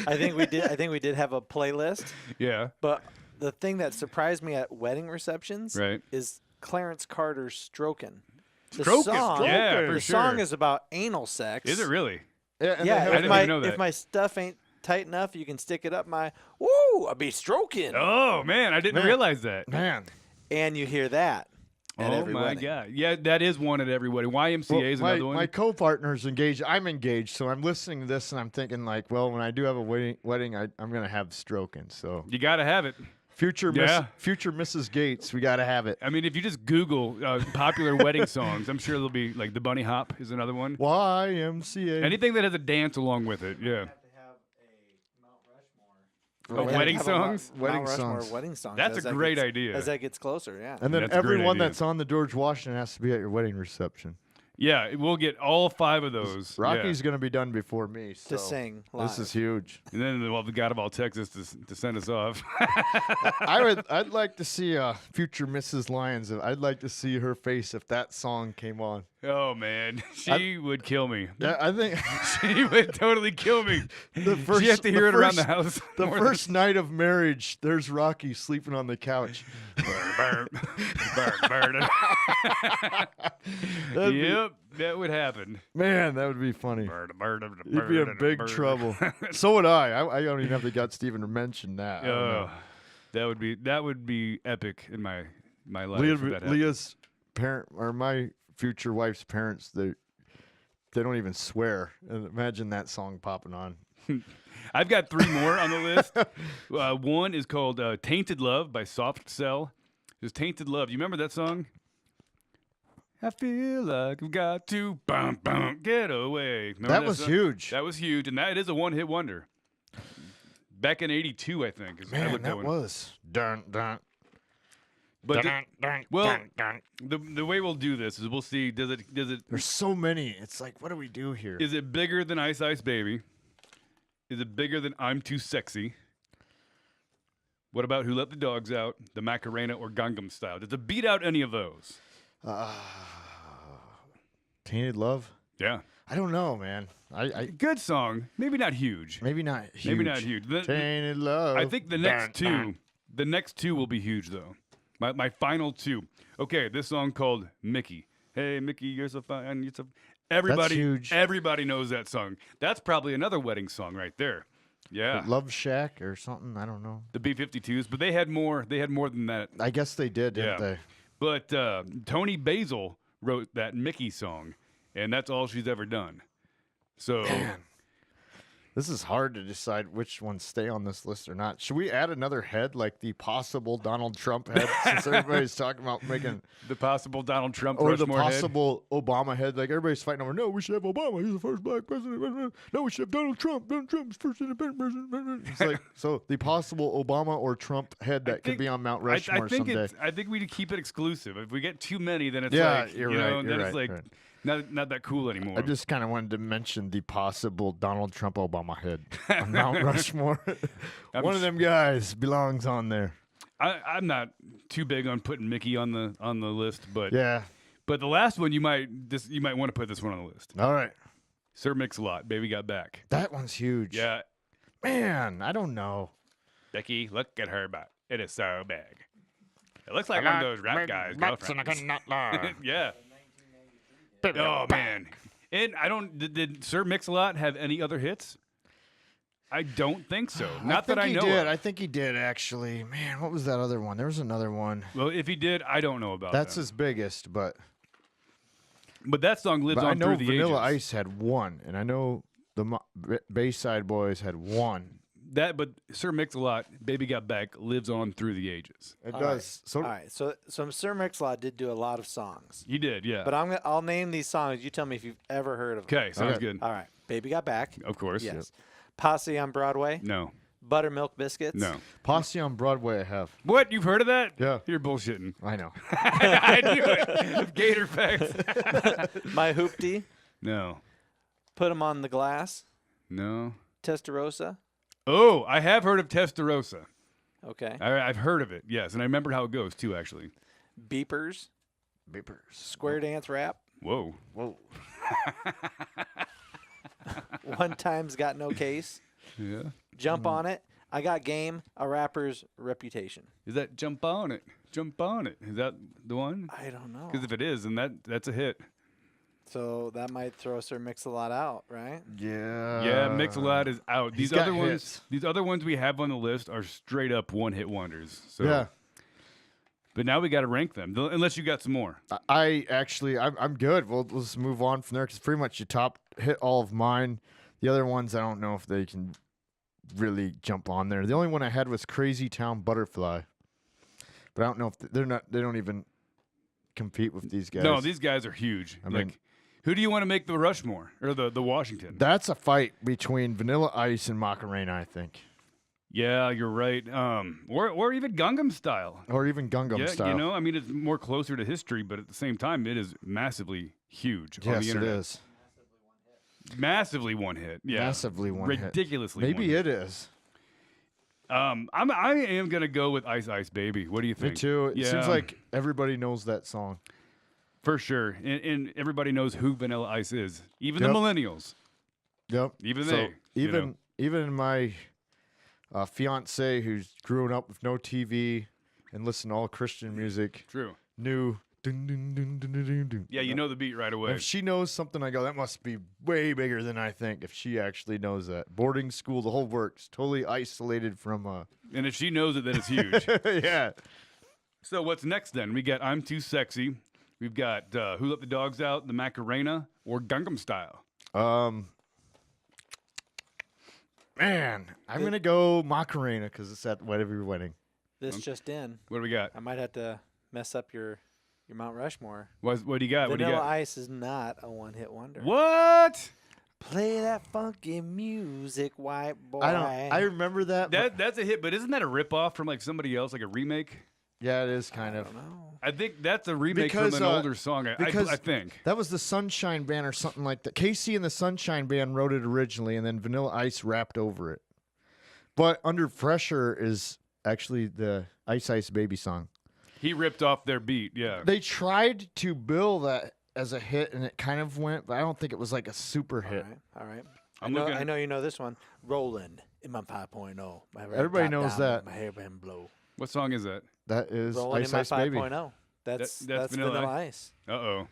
I think we did have a playlist, Yeah, but the thing that surprised me at wedding receptions right. is Clarence Carter's "Strokin'." The Strokin', song, yeah, the for song sure. is about anal sex. Is it really? Yeah, and they Yeah, have- I if didn't my know that. if my stuff ain't tight enough, you can stick it up my. Woo! I'll be stroking, Oh man, I didn't Man. realize that. man. and you hear that at Oh every my wedding. god, yeah, that is one at every wedding. YMCA Well, is my, another one. my co-partner's engaged. I'm engaged, so I'm listening to this and I'm thinking like, well, when I do have a wedding, I'm gonna have stroking. So You got to have it. future Yeah. future Mrs. Gates, we gotta have it. I mean, if you just Google popular wedding songs, I'm sure there'll be like the Bunny Hop is another one. YMCA. Anything that has a dance along with it, yeah. For Of Yeah, wedding have a Mount- songs? Wedding Mount Rushmore songs. wedding songs. That's as a that great gets- idea. As that gets closer, yeah. And then That's a great everyone idea. that's on the George Washington has to be at your wedding reception. Yeah, we'll get all 5 of those. Rocky's gonna be done before me. So to sing live. this is huge. Yeah. And then, well, the God of all Texas to send us off. I'd like to see future Mrs. Lyons. I'd like to see her face if that song came on. Oh, man. She would kill me. Yeah, I think She would totally kill me. the first She have to hear it around the house. The more than- first night of marriage, there's Rocky sleeping on the couch. burn. That'd be- Yep. That would happen. Man, that would be funny. You'd You'd be in big trouble. So would I. I don't even have the guts to even mention that. I don't know. That would be epic in my life. Leah, if that happened. Leah's parent or my future wife's parents, they don't even swear. And imagine that song popping on. I've got 3 more on the list. One is called "Tainted Love" by Soft Cell. It's "Tainted Love." You remember that song? I feel like I've got to get away. Remember That was song? huge. That was huge, and that is a one-hit wonder. Back in '82, I think. Man, that was. Dun, dun. But Dun, dun, well, dun, dun. the way we'll do this is we'll see. Does it? There's so many. It's like, what do we do here? Is it bigger than Ice Ice Baby? Is it bigger than I'm Too Sexy? What about Who Let the Dogs Out, the Macarena, or Gangnam Style? Does it beat out any of those? Tainted Love? Yeah. I don't know, man. I Good song. Maybe not huge. maybe not huge. Maybe not huge. Tainted Love. I think the next two will be huge though. My final 2. Okay, this song called Mickey. Hey Mickey, you're so fine. You're so everybody huge. Everybody knows that song. That's probably another wedding song right there. Yeah. Love Shack or something. I don't know. The B-52s, but they had more than that. I guess they did, didn't Yeah. they? But Tony Basil wrote that Mickey song, and that's all she's ever done. So This is hard to decide which ones stay on this list or not. Should we add another head, like the possible Donald Trump head, since everybody's talking about making, the possible Donald Trump or the Rushmore head. possible Obama head? Like everybody's fighting over. No, we should have Obama. He's the first black president. No, we should have Donald Trump. Donald Trump's first independent president. It's like, so the possible Obama or Trump head that could be on Mount Rushmore someday. I think we need to keep it exclusive. If we get too many, then it's Yeah, like you're you know, right, then you're it's right, like right. not that cool anymore. I just kind of wanted to mention the possible Donald Trump Obama head on Mount Rushmore. One of them guys belongs on there. I'm not too big on putting Mickey on the list, but Yeah. But the last one you might want to put this one on the list. All right. Sir Mix-a-Lot, Baby Got Back. That one's huge. Yeah, Man, I don't know. Becky, look at her butt. It is so big. It looks like one of those rap guys' girlfriends. Yeah. Oh man. And I don't. Did Sir Mix-a-Lot have any other hits? I don't think so. Not that I know. Did. Of. I think he did actually. Man, what was that other one? There was another one. Well, if he did, I don't know about. That's them. his biggest, but that song lives I on know through the Vanilla ages. Ice had one, and I know the Bayside Boys had one. But Sir Mix-a-Lot, Baby Got Back lives on through the ages. It All does. right. So All right, so Sir Mix-a-Lot did do a lot of songs, He did, yeah. but I'll name these songs. You tell me if you've ever heard of them. Okay, sounds Okay. good. All right, Baby Got Back. Of course. Yes. Posse on Broadway. No. Buttermilk Biscuits. No. Posse on Broadway, I have. What? You've heard of that? Yeah. You're bullshitting. I know. I knew it. Gator facts. My Hoopty. No. Put 'em on the Glass. No. Testarossa. Oh, I have heard of Testarossa. Okay. I've heard of it, yes. And I remember how it goes, too, actually. Beepers. Beepers. Square Dance Rap. Whoa. Whoa. One Time's Got No Case. Yeah. Jump on It. I Got Game. A Rapper's Reputation. Is that Jump On It? Jump On It. Is that the one? I don't know. Because if it is, then that's a hit. So that might throw Sir Mix-a-Lot out, right? Yeah. Yeah, Mix-a-Lot is out. he's These other got ones, hits. these other ones we have on the list are straight up one-hit wonders. So, Yeah. But now we got to rank them, unless you got some more. I'm good. We'll just move on from there because pretty much you hit all of mine. The other ones, I don't know if they can really jump on there. The only one I had was Crazy Town Butterfly, but I don't know if they don't even compete with these guys. No, these guys are huge. I mean, who do you want to make the Rushmore or the Washington? that's a fight between Vanilla Ice and Macarena, I think, Yeah, you're right. Or even Gangnam Style. or even Gangnam Style. You know, I mean, it's more closer to history, but at the same time, it is massively huge on Yes, the it internet. is. Massively one hit. Yeah. Massively one hit. Ridiculously. Maybe one hit. it is. I am gonna go with Ice Ice Baby. What do you think? Me too. It Yeah, seems like everybody knows that song. for sure, and everybody knows who Vanilla Ice is, even the Yep. millennials. Yep. Even So they. you know. even my fiance, who's grown up with no TV and listened to all Christian music, True. knew Dun, dun, dun, dun, dun, dun, dun. Yeah, you know the beat right away. If she knows something, I go, that must be way bigger than I think. If she actually knows that. Boarding school, the whole works. Totally isolated from. And if she knows it, then it's huge. Yeah. So what's next then? We got I'm Too Sexy. We've got Who Let the Dogs Out, the Macarena, or Gangnam Style. Man, I'm gonna go Macarena because it's at every wedding. This just in. What do we got? I might have to mess up your Mount Rushmore. What do you got? What do you Vanilla got? Ice is not a one-hit wonder. What? Play that funky music, white boy. I remember that. That's a hit, but isn't that a ripoff from like somebody else, like a remake? Yeah, it is kind I of. don't know. I think that's a remake Because, from an older song. I think. That was the Sunshine Band or something like that. Casey and the Sunshine Band wrote it originally, and then Vanilla Ice rapped over it. But Under Pressure is actually the Ice Ice Baby song. He ripped off their beat. Yeah. They tried to bill that as a hit, and it kind of went, but I don't think it was like a super hit. All right. I'm I looking. know you know this one. Rolling in my 5.0. My red Everybody top knows down, that. My hair been blow. What song is that? That is Rolling Ice in my Ice Baby. 5.0. That's Vanilla Vanilla Ice. Uh-oh.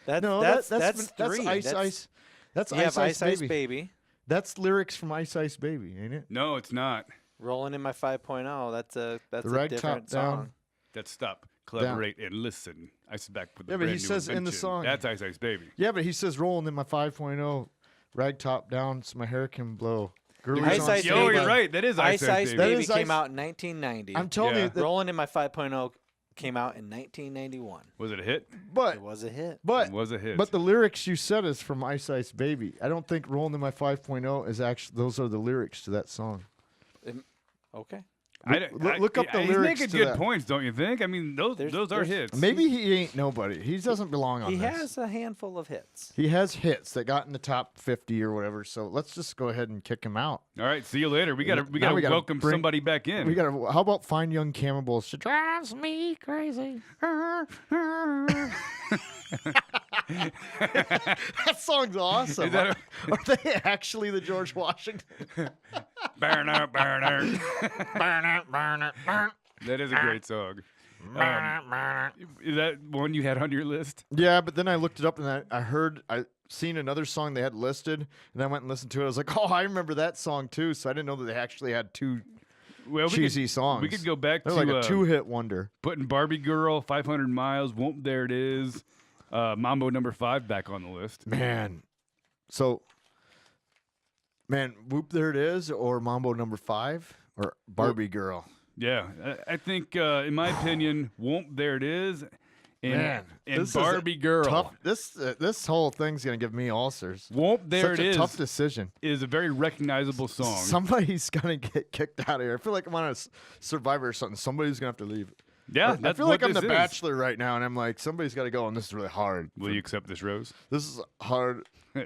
That's that's three. Ice Ice. That's You have Ice Ice Baby. Baby. That's lyrics from Ice Ice Baby, ain't it? No, it's not. Rolling in my 5.0. That's a The rag different top down. song. That's Stop, Collaborate, and Listen. Ice back with the Yeah, but he brand new says in the invention. song- That's Ice Ice Baby. Yeah, but he says rolling in my 5.0, rag top down, so my hair can blow. Girlies Ice on Ice standby. Yo, Baby. you're right. That is Ice Ice Ice Baby. That Baby is came Ice- out in 1990. I'm telling Yeah. you that. Rolling in my 5.0 came out in 1991. Was it a hit? But It was a hit. but It was a hit. but the lyrics you said is from Ice Ice Baby. I don't think rolling in my 5.0 is actually those are the lyrics to that song. Okay. Look up the he's lyrics making to good that. points, don't you think? I mean, those are there's- hits. Maybe he ain't nobody. He doesn't belong on He this. has a handful of hits. He has hits that got in the top 50 or whatever. So let's just go ahead and kick him out. All right, see you later. We gotta Now we gotta welcome bring- somebody back in. We got to. How about Fine Young Cannibals? Should try. Drives me crazy. That song's awesome. Is that Are they actually the George Washington? burn out, burn out. Burn it, burn it, burn That is a great song. it, burn it. Is that one you had on your list? Yeah, but then I looked it up and I seen another song they had listed, and I went and listened to it. I was like, oh, I remember that song too. So I didn't know that they actually had two Well, cheesy songs. We could go back They're to like a two-hit wonder. putting Barbie Girl, 500 Miles, Won't There It Is, Mambo number 5 back on the list. Man, Whoop There It Is, or Mambo number 5, or Barbie Girl. Yeah, I think, in my opinion, Won't There It Is, and this is a Barbie Girl. Tough. This whole thing's gonna give me ulcers. Won't There Such It a Is tough decision. is a very recognizable song. Somebody's gonna get kicked out of here. I feel like I'm on a Survivor or something. Somebody's gonna have to leave. Yeah, I that's feel what like I'm the this is. Bachelor right now, and I'm like, somebody's got to go, and this is really hard. Will you accept this rose? This is a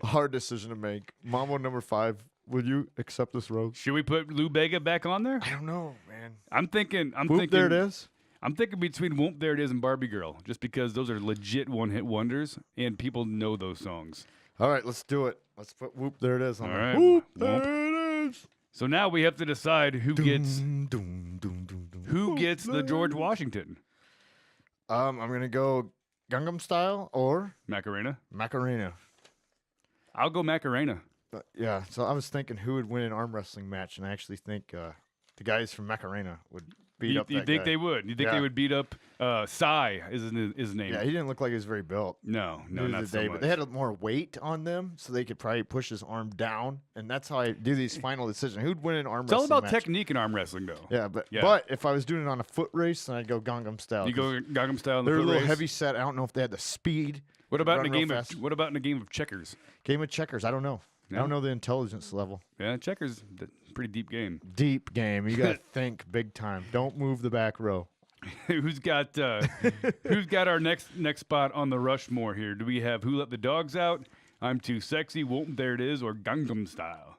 hard decision to make. Mambo number 5. Will you accept this rose? Should we put Lou Bega back on there? I don't know, man. I'm thinking. Whoop, there it is. I'm thinking between Won't There It Is and Barbie Girl, just because those are legit one-hit wonders, and people know those songs. All right, let's do it. Let's put Whoop There It Is on All there. right. Whoop Whoop. There It Is. So now we have to decide who gets Dum, dum, dum, dum, dum. who Whoop gets the there George it is. Washington. I'm gonna go Gangnam Style or Macarena. Macarena. I'll go Macarena. Yeah, so I was thinking who would win an arm wrestling match, and I actually think the guys from Macarena would beat up You that think guy. they would? You think Yeah. they would beat up Psy? Is his name? Yeah, he didn't look like he was very built. No, Neither not did so they, much. but they had more weight on them, so they could probably push his arm down, and that's how I do these final decisions. Who'd win an arm It's all wrestling about match? technique in arm wrestling, though. Yeah, but Yeah. if I was doing it on a foot race, then I'd go Gangnam Style. You 'cause go Gangnam Style in the they're a foot little race? heavy set. I don't know if they had the speed. What to about in run a real game fast. of What about in a game of checkers? Game of checkers? I don't know. I No? don't know the intelligence level. Yeah, checkers, pretty deep game. Deep game. You got to think big time. Don't move the back row. Who's got our next spot on the Rushmore here? Do we have Who Let the Dogs Out, I'm Too Sexy, Won't There It Is, or Gangnam Style?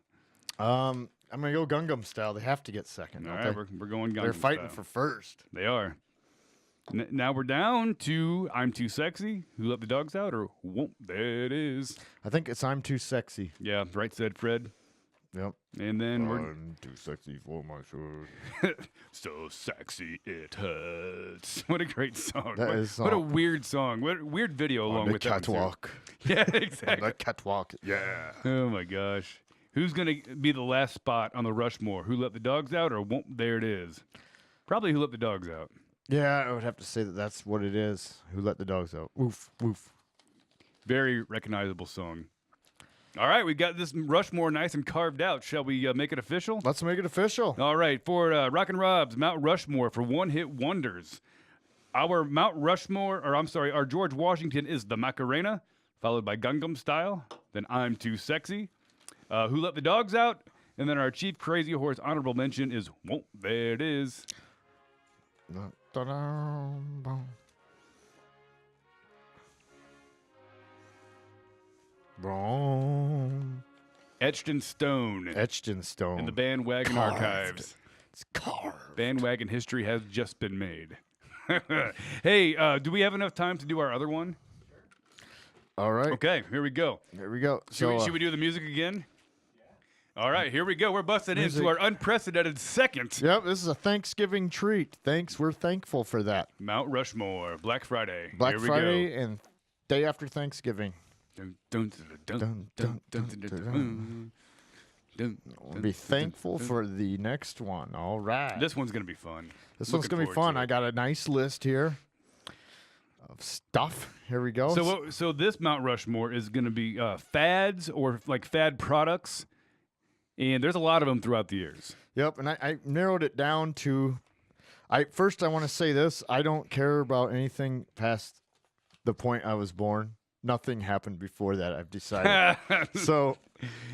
I'm gonna go Gangnam Style. They have to get second. All don't right, they? we're going Gangnam They're fighting Style. for first. They are. Now we're down to I'm Too Sexy, Who Let the Dogs Out, or Won't There It Is. I think it's I'm Too Sexy. Yeah, right said Fred. Yep. And then we're I'm too sexy for my shirt. so sexy it hurts. What a great song. That what, is what a song. weird song. What a weird video On along the with that one, too. catwalk. Yeah, On exactly. the catwalk. Yeah. Oh my gosh. Who's going to be the last spot on the Rushmore? Who Let the Dogs Out or Won't There It Is? Probably Who Let the Dogs Out. Yeah, I would have to say that that's what it is. Who Let the Dogs Out? Woof, woof. Very recognizable song. All right, we got this Rushmore nice and carved out. Shall we make it official? Let's make it official. All right, for Rockin' Rob's Mount Rushmore for one-hit wonders. Our Mount Rushmore, or I'm sorry, our George Washington is the Macarena, followed by Gangnam Style, then I'm Too Sexy, Who Let the Dogs Out, and then our Chief Crazy Horse honorable mention is Won't There It Is. Wrong. Etched in Stone Etched in stone. in the BandWagon Carved. archives. It's carved. BandWagon history has just been made. Hey, do we have enough time to do our other one? All right. Okay, here we go. Here we go. Should we do the music again? All right, here we go. We're busting Music. into our unprecedented second Yep, this is a Thanksgiving treat. We're thankful for that. Mount Rushmore, Black Friday. Black Here we Friday and day after Thanksgiving. go. Dun, dun, dun, dun, dun, dun, dun, dun, dun, We'll be thankful for the next one. All right. This one's going to be fun. This one's going to be fun. I got a nice list here of stuff. Here we go. So this Mount Rushmore is going to be fads or like fad products. And there's a lot of them throughout the years. Yep, and I narrowed it down to first I want to say this. I don't care about anything past the point I was born. Nothing happened before that, I've decided. So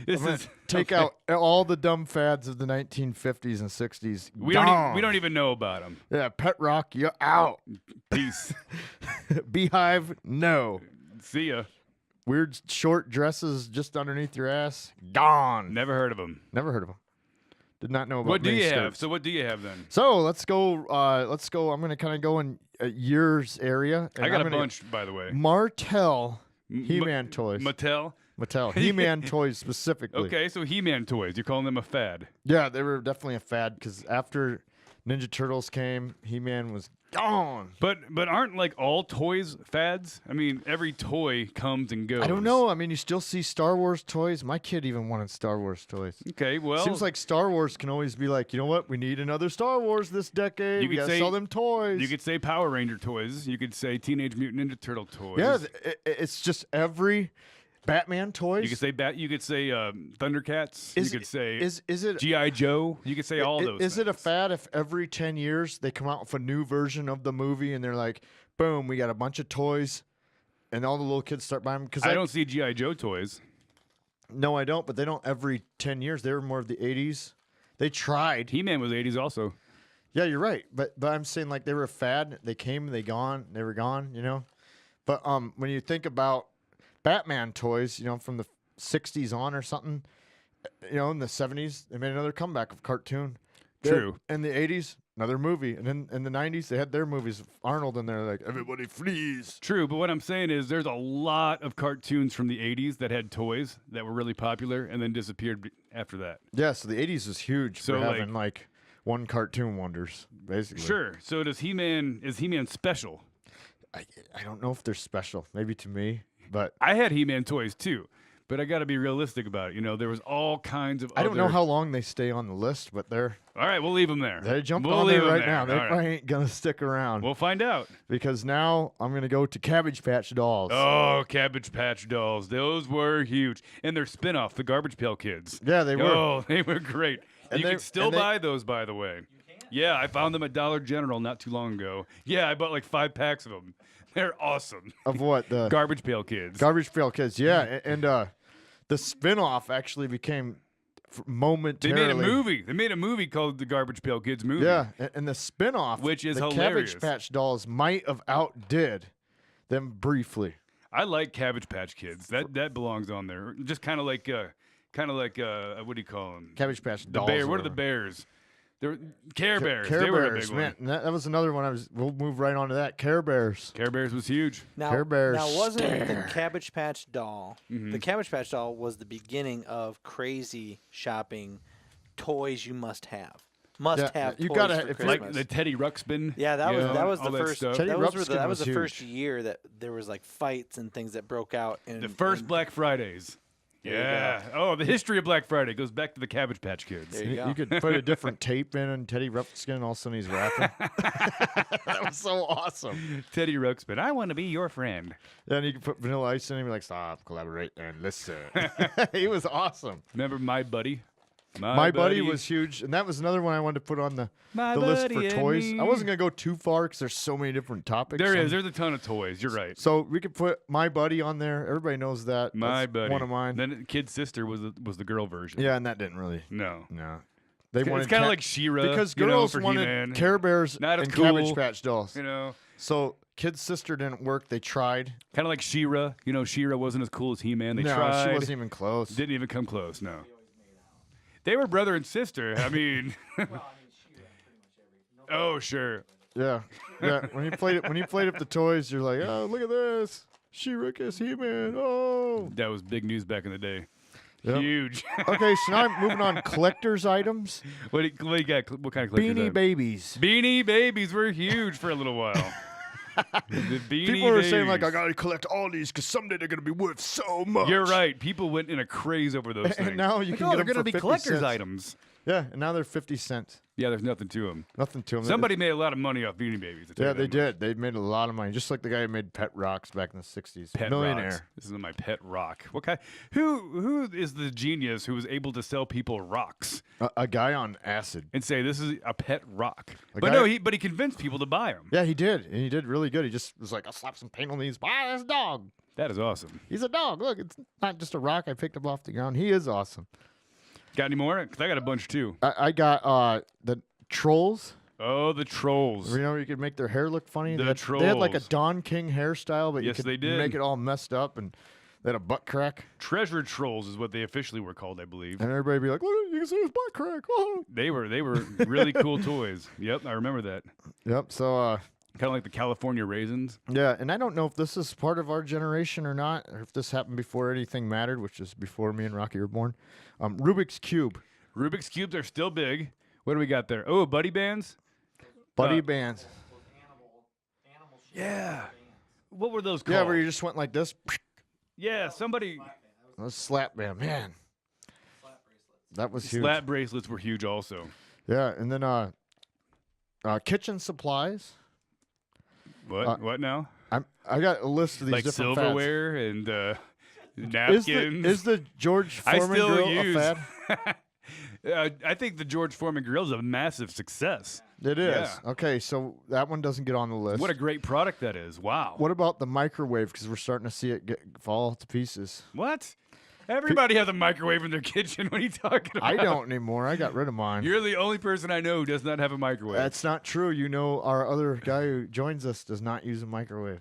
This I'm gonna is take okay. out all the dumb fads of the 1950s and 60s. We Gone. don't even know about them. Yeah, Pet Rock, you're out. Peace. Beehive, no. See ya. Weird short dresses just underneath your ass, gone. Never heard of them. Never heard of them. Did not know about What do mini you have? skirts. So what do you have then? So let's go. I'm gonna kind of go in years area. and I got I'm a gonna- bunch, by the way. Martell He-Man toys. Mattel. Mattel He-Man toys specifically. Okay, so He-Man toys. You're calling them a fad. Yeah, they were definitely a fad because after Ninja Turtles came, He-Man was gone. But aren't like all toys fads? I mean, every toy comes and goes. I don't know. I mean, you still see Star Wars toys. My kid even wanted Star Wars toys. Okay, well, Seems like Star Wars can always be like, you know what? We need another Star Wars this decade. You We could gotta say- sell them toys. you could say Power Ranger toys. You could say Teenage Mutant Ninja Turtle toys. yeah, it's just every Batman toys. You could say You could say Thundercats. You could say is it GI Joe. You could say all those. Is it a things. fad if every 10 years they come out with a new version of the movie and they're like, boom, we got a bunch of toys, and all the little kids start buying them? Because I don't see GI Joe toys. No, I don't. But they don't every 10 years. They were more of the 80s. They tried. He-Man was 80s also. Yeah, you're right. But I'm saying like they were a fad. They came, they gone, they were gone. You know. But when you think about Batman toys, you know, from the 60s on or something, you know, in the 70s, they made another comeback of cartoon. True. In the 80s, another movie. And then in the 90s, they had their movies, Arnold, and they're like, everybody flees. True, but what I'm saying is there's a lot of cartoons from the 80s that had toys that were really popular and then disappeared after that. Yeah, so the 80s was huge So, for like- having like one cartoon wonders, basically. Sure. So is He-Man special? I don't know if they're special, maybe to me, but I had He-Man toys too, but I got to be realistic about it. You know, there was all kinds of I don't know other- how long they stay on the list, but they're All right, we'll leave them there. jumping We'll on leave there 'em right now. They All right. probably ain't gonna stick around We'll find out. because now I'm gonna go to Cabbage Patch Dolls. Oh, Cabbage Patch Dolls. Those were huge. And their spin-off, the Garbage Pail Kids. Yeah, they were. Oh, they were great. And you they- can still and they- buy those, by the way. Yeah, I found them at Dollar General not too long ago. Yeah, I bought like 5 packs of them. They're awesome. Of what the Garbage Pail Kids. Garbage Pail Kids? Yeah, and the spin-off actually became They momentarily. made a movie. They made a movie called the Garbage Pail Kids movie. Yeah, and the spin-off, Which is the hilarious. Cabbage Patch Dolls might have outdid them briefly. I like Cabbage Patch Kids. That belongs on there. Just kind of like what do you call them? Cabbage Patch The Dolls. bear. or What are the whatever. bears? There were Care Bears. Care they were a Bears, big man. one. And that was another one. We'll move right on to that. Care Bears. Care Bears was huge. Now, Care Bears. now wasn't the Cabbage Patch Doll? Mhm. The Cabbage Patch Doll was the beginning of crazy shopping toys you must have. Must Yeah, have you toys gotta- for if you- Christmas. Like the Teddy Ruxpin. Yeah, that you was know, that was all the that first. stuff. Teddy That was, Ruxpin that was was the first huge. year that there was like fights and things that broke out. In, The first in- Black Fridays. There you Yeah. Oh, the history of Black Friday goes back to the Cabbage Patch Kids. There you go. You could put a different tape in and Teddy Ruxpin, and all of a sudden he's rapping. That was so awesome. Teddy Ruxpin. I want to be your friend. Then you could put Vanilla Ice in and be like, stop, collaborate, and listen. He was awesome. Remember My Buddy? My buddy was huge, and that was another one I wanted to put on the My list for Buddy and toys. Me. I wasn't gonna go too far because there's so many different topics. There on- is. There's a ton of toys. You're right. So we could put My Buddy on there. Everybody knows that. My That's Buddy. one of mine. Then Kid Sister was the girl version. Yeah, and that didn't really. No. No. They It's wanted kind of Ca- like She-Ra. because you know, girls for wanted He-Man. Care Bears Not as and Cabbage cool. Patch dolls. You know, So Kid Sister didn't work. They tried. kind of like She-Ra. You know, She-Ra wasn't as cool as He-Man. They no, tried. she wasn't even close. Didn't even come close. No. They were brother and sister. I mean. Oh sure. Yeah, yeah. When you played up the toys, you're like, oh, look at this. She-Ra kiss He-Man. Oh. That was big news back in the day. Yep. Huge. Okay, so now I'm moving on. Collector's items. what do you got? What kind of collectors? Beanie items? Babies. Beanie Babies were huge for a little while. The Beanie People were saying like, I Babies. gotta collect all these because someday they're gonna be worth so much. You're right. People went in a craze over those things. And now you Like, can oh, get they're them gonna for be 50 collector's cents. items. Yeah, and now they're 50 cents. Yeah, there's nothing to them. Nothing to them. Somebody made a lot of money off Beanie Babies. I'll tell Yeah, you they that much. did. They made a lot of money, just like the guy who made Pet Rocks back in the 60s. Pet Millionaire. rocks. This is my pet rock. What kind? Who is the genius who was able to sell people rocks A guy on acid. and say this is a pet rock? A But guy- no, he convinced people to buy them. Yeah, he did. And he did really good. He just was like, I'll slap some paint on these. Ah, that's a dog. That is awesome. He's a dog. Look, it's not just a rock I picked up off the ground. He is awesome. Got any more? Because I got a bunch too. I got the Trolls. Oh, the trolls. You know, you could make their hair look funny. The They had like a Trolls. Don King hairstyle, but you Yes, could they did. make it all messed up, and they had a butt crack. Treasure trolls is what they officially were called, I believe. And everybody would be like, look, you can see his butt crack. Oh. They were really cool toys. Yep, I remember that. Yep. So, Kind of like the California raisins. yeah, and I don't know if this is part of our generation or not, or if this happened before anything mattered, which is before me and Rocky were born. Rubik's Cube. Rubik's cubes are still big. What do we got there? Oh, buddy bands. Buddy Uh, bands. Yeah. What were those called? Yeah, where you just went like this. Yeah, somebody. A slap band. Man. That was huge. Slap bracelets were huge also. Yeah, and then kitchen supplies. What? What now? I got a list of these Like different silverware and fads. napkins. Is the George I Foreman still grill use. a fad? I think the George Foreman grill is a massive success. It is. Yeah. Okay, so that one doesn't get on the list. What a great product that is! Wow. What about the microwave? Because we're starting to see it fall to pieces. What? Everybody has a microwave in their kitchen. What are you talking about? I don't anymore. I got rid of mine. You're the only person I know who does not have a microwave. That's not true. You know, our other guy who joins us does not use a microwave.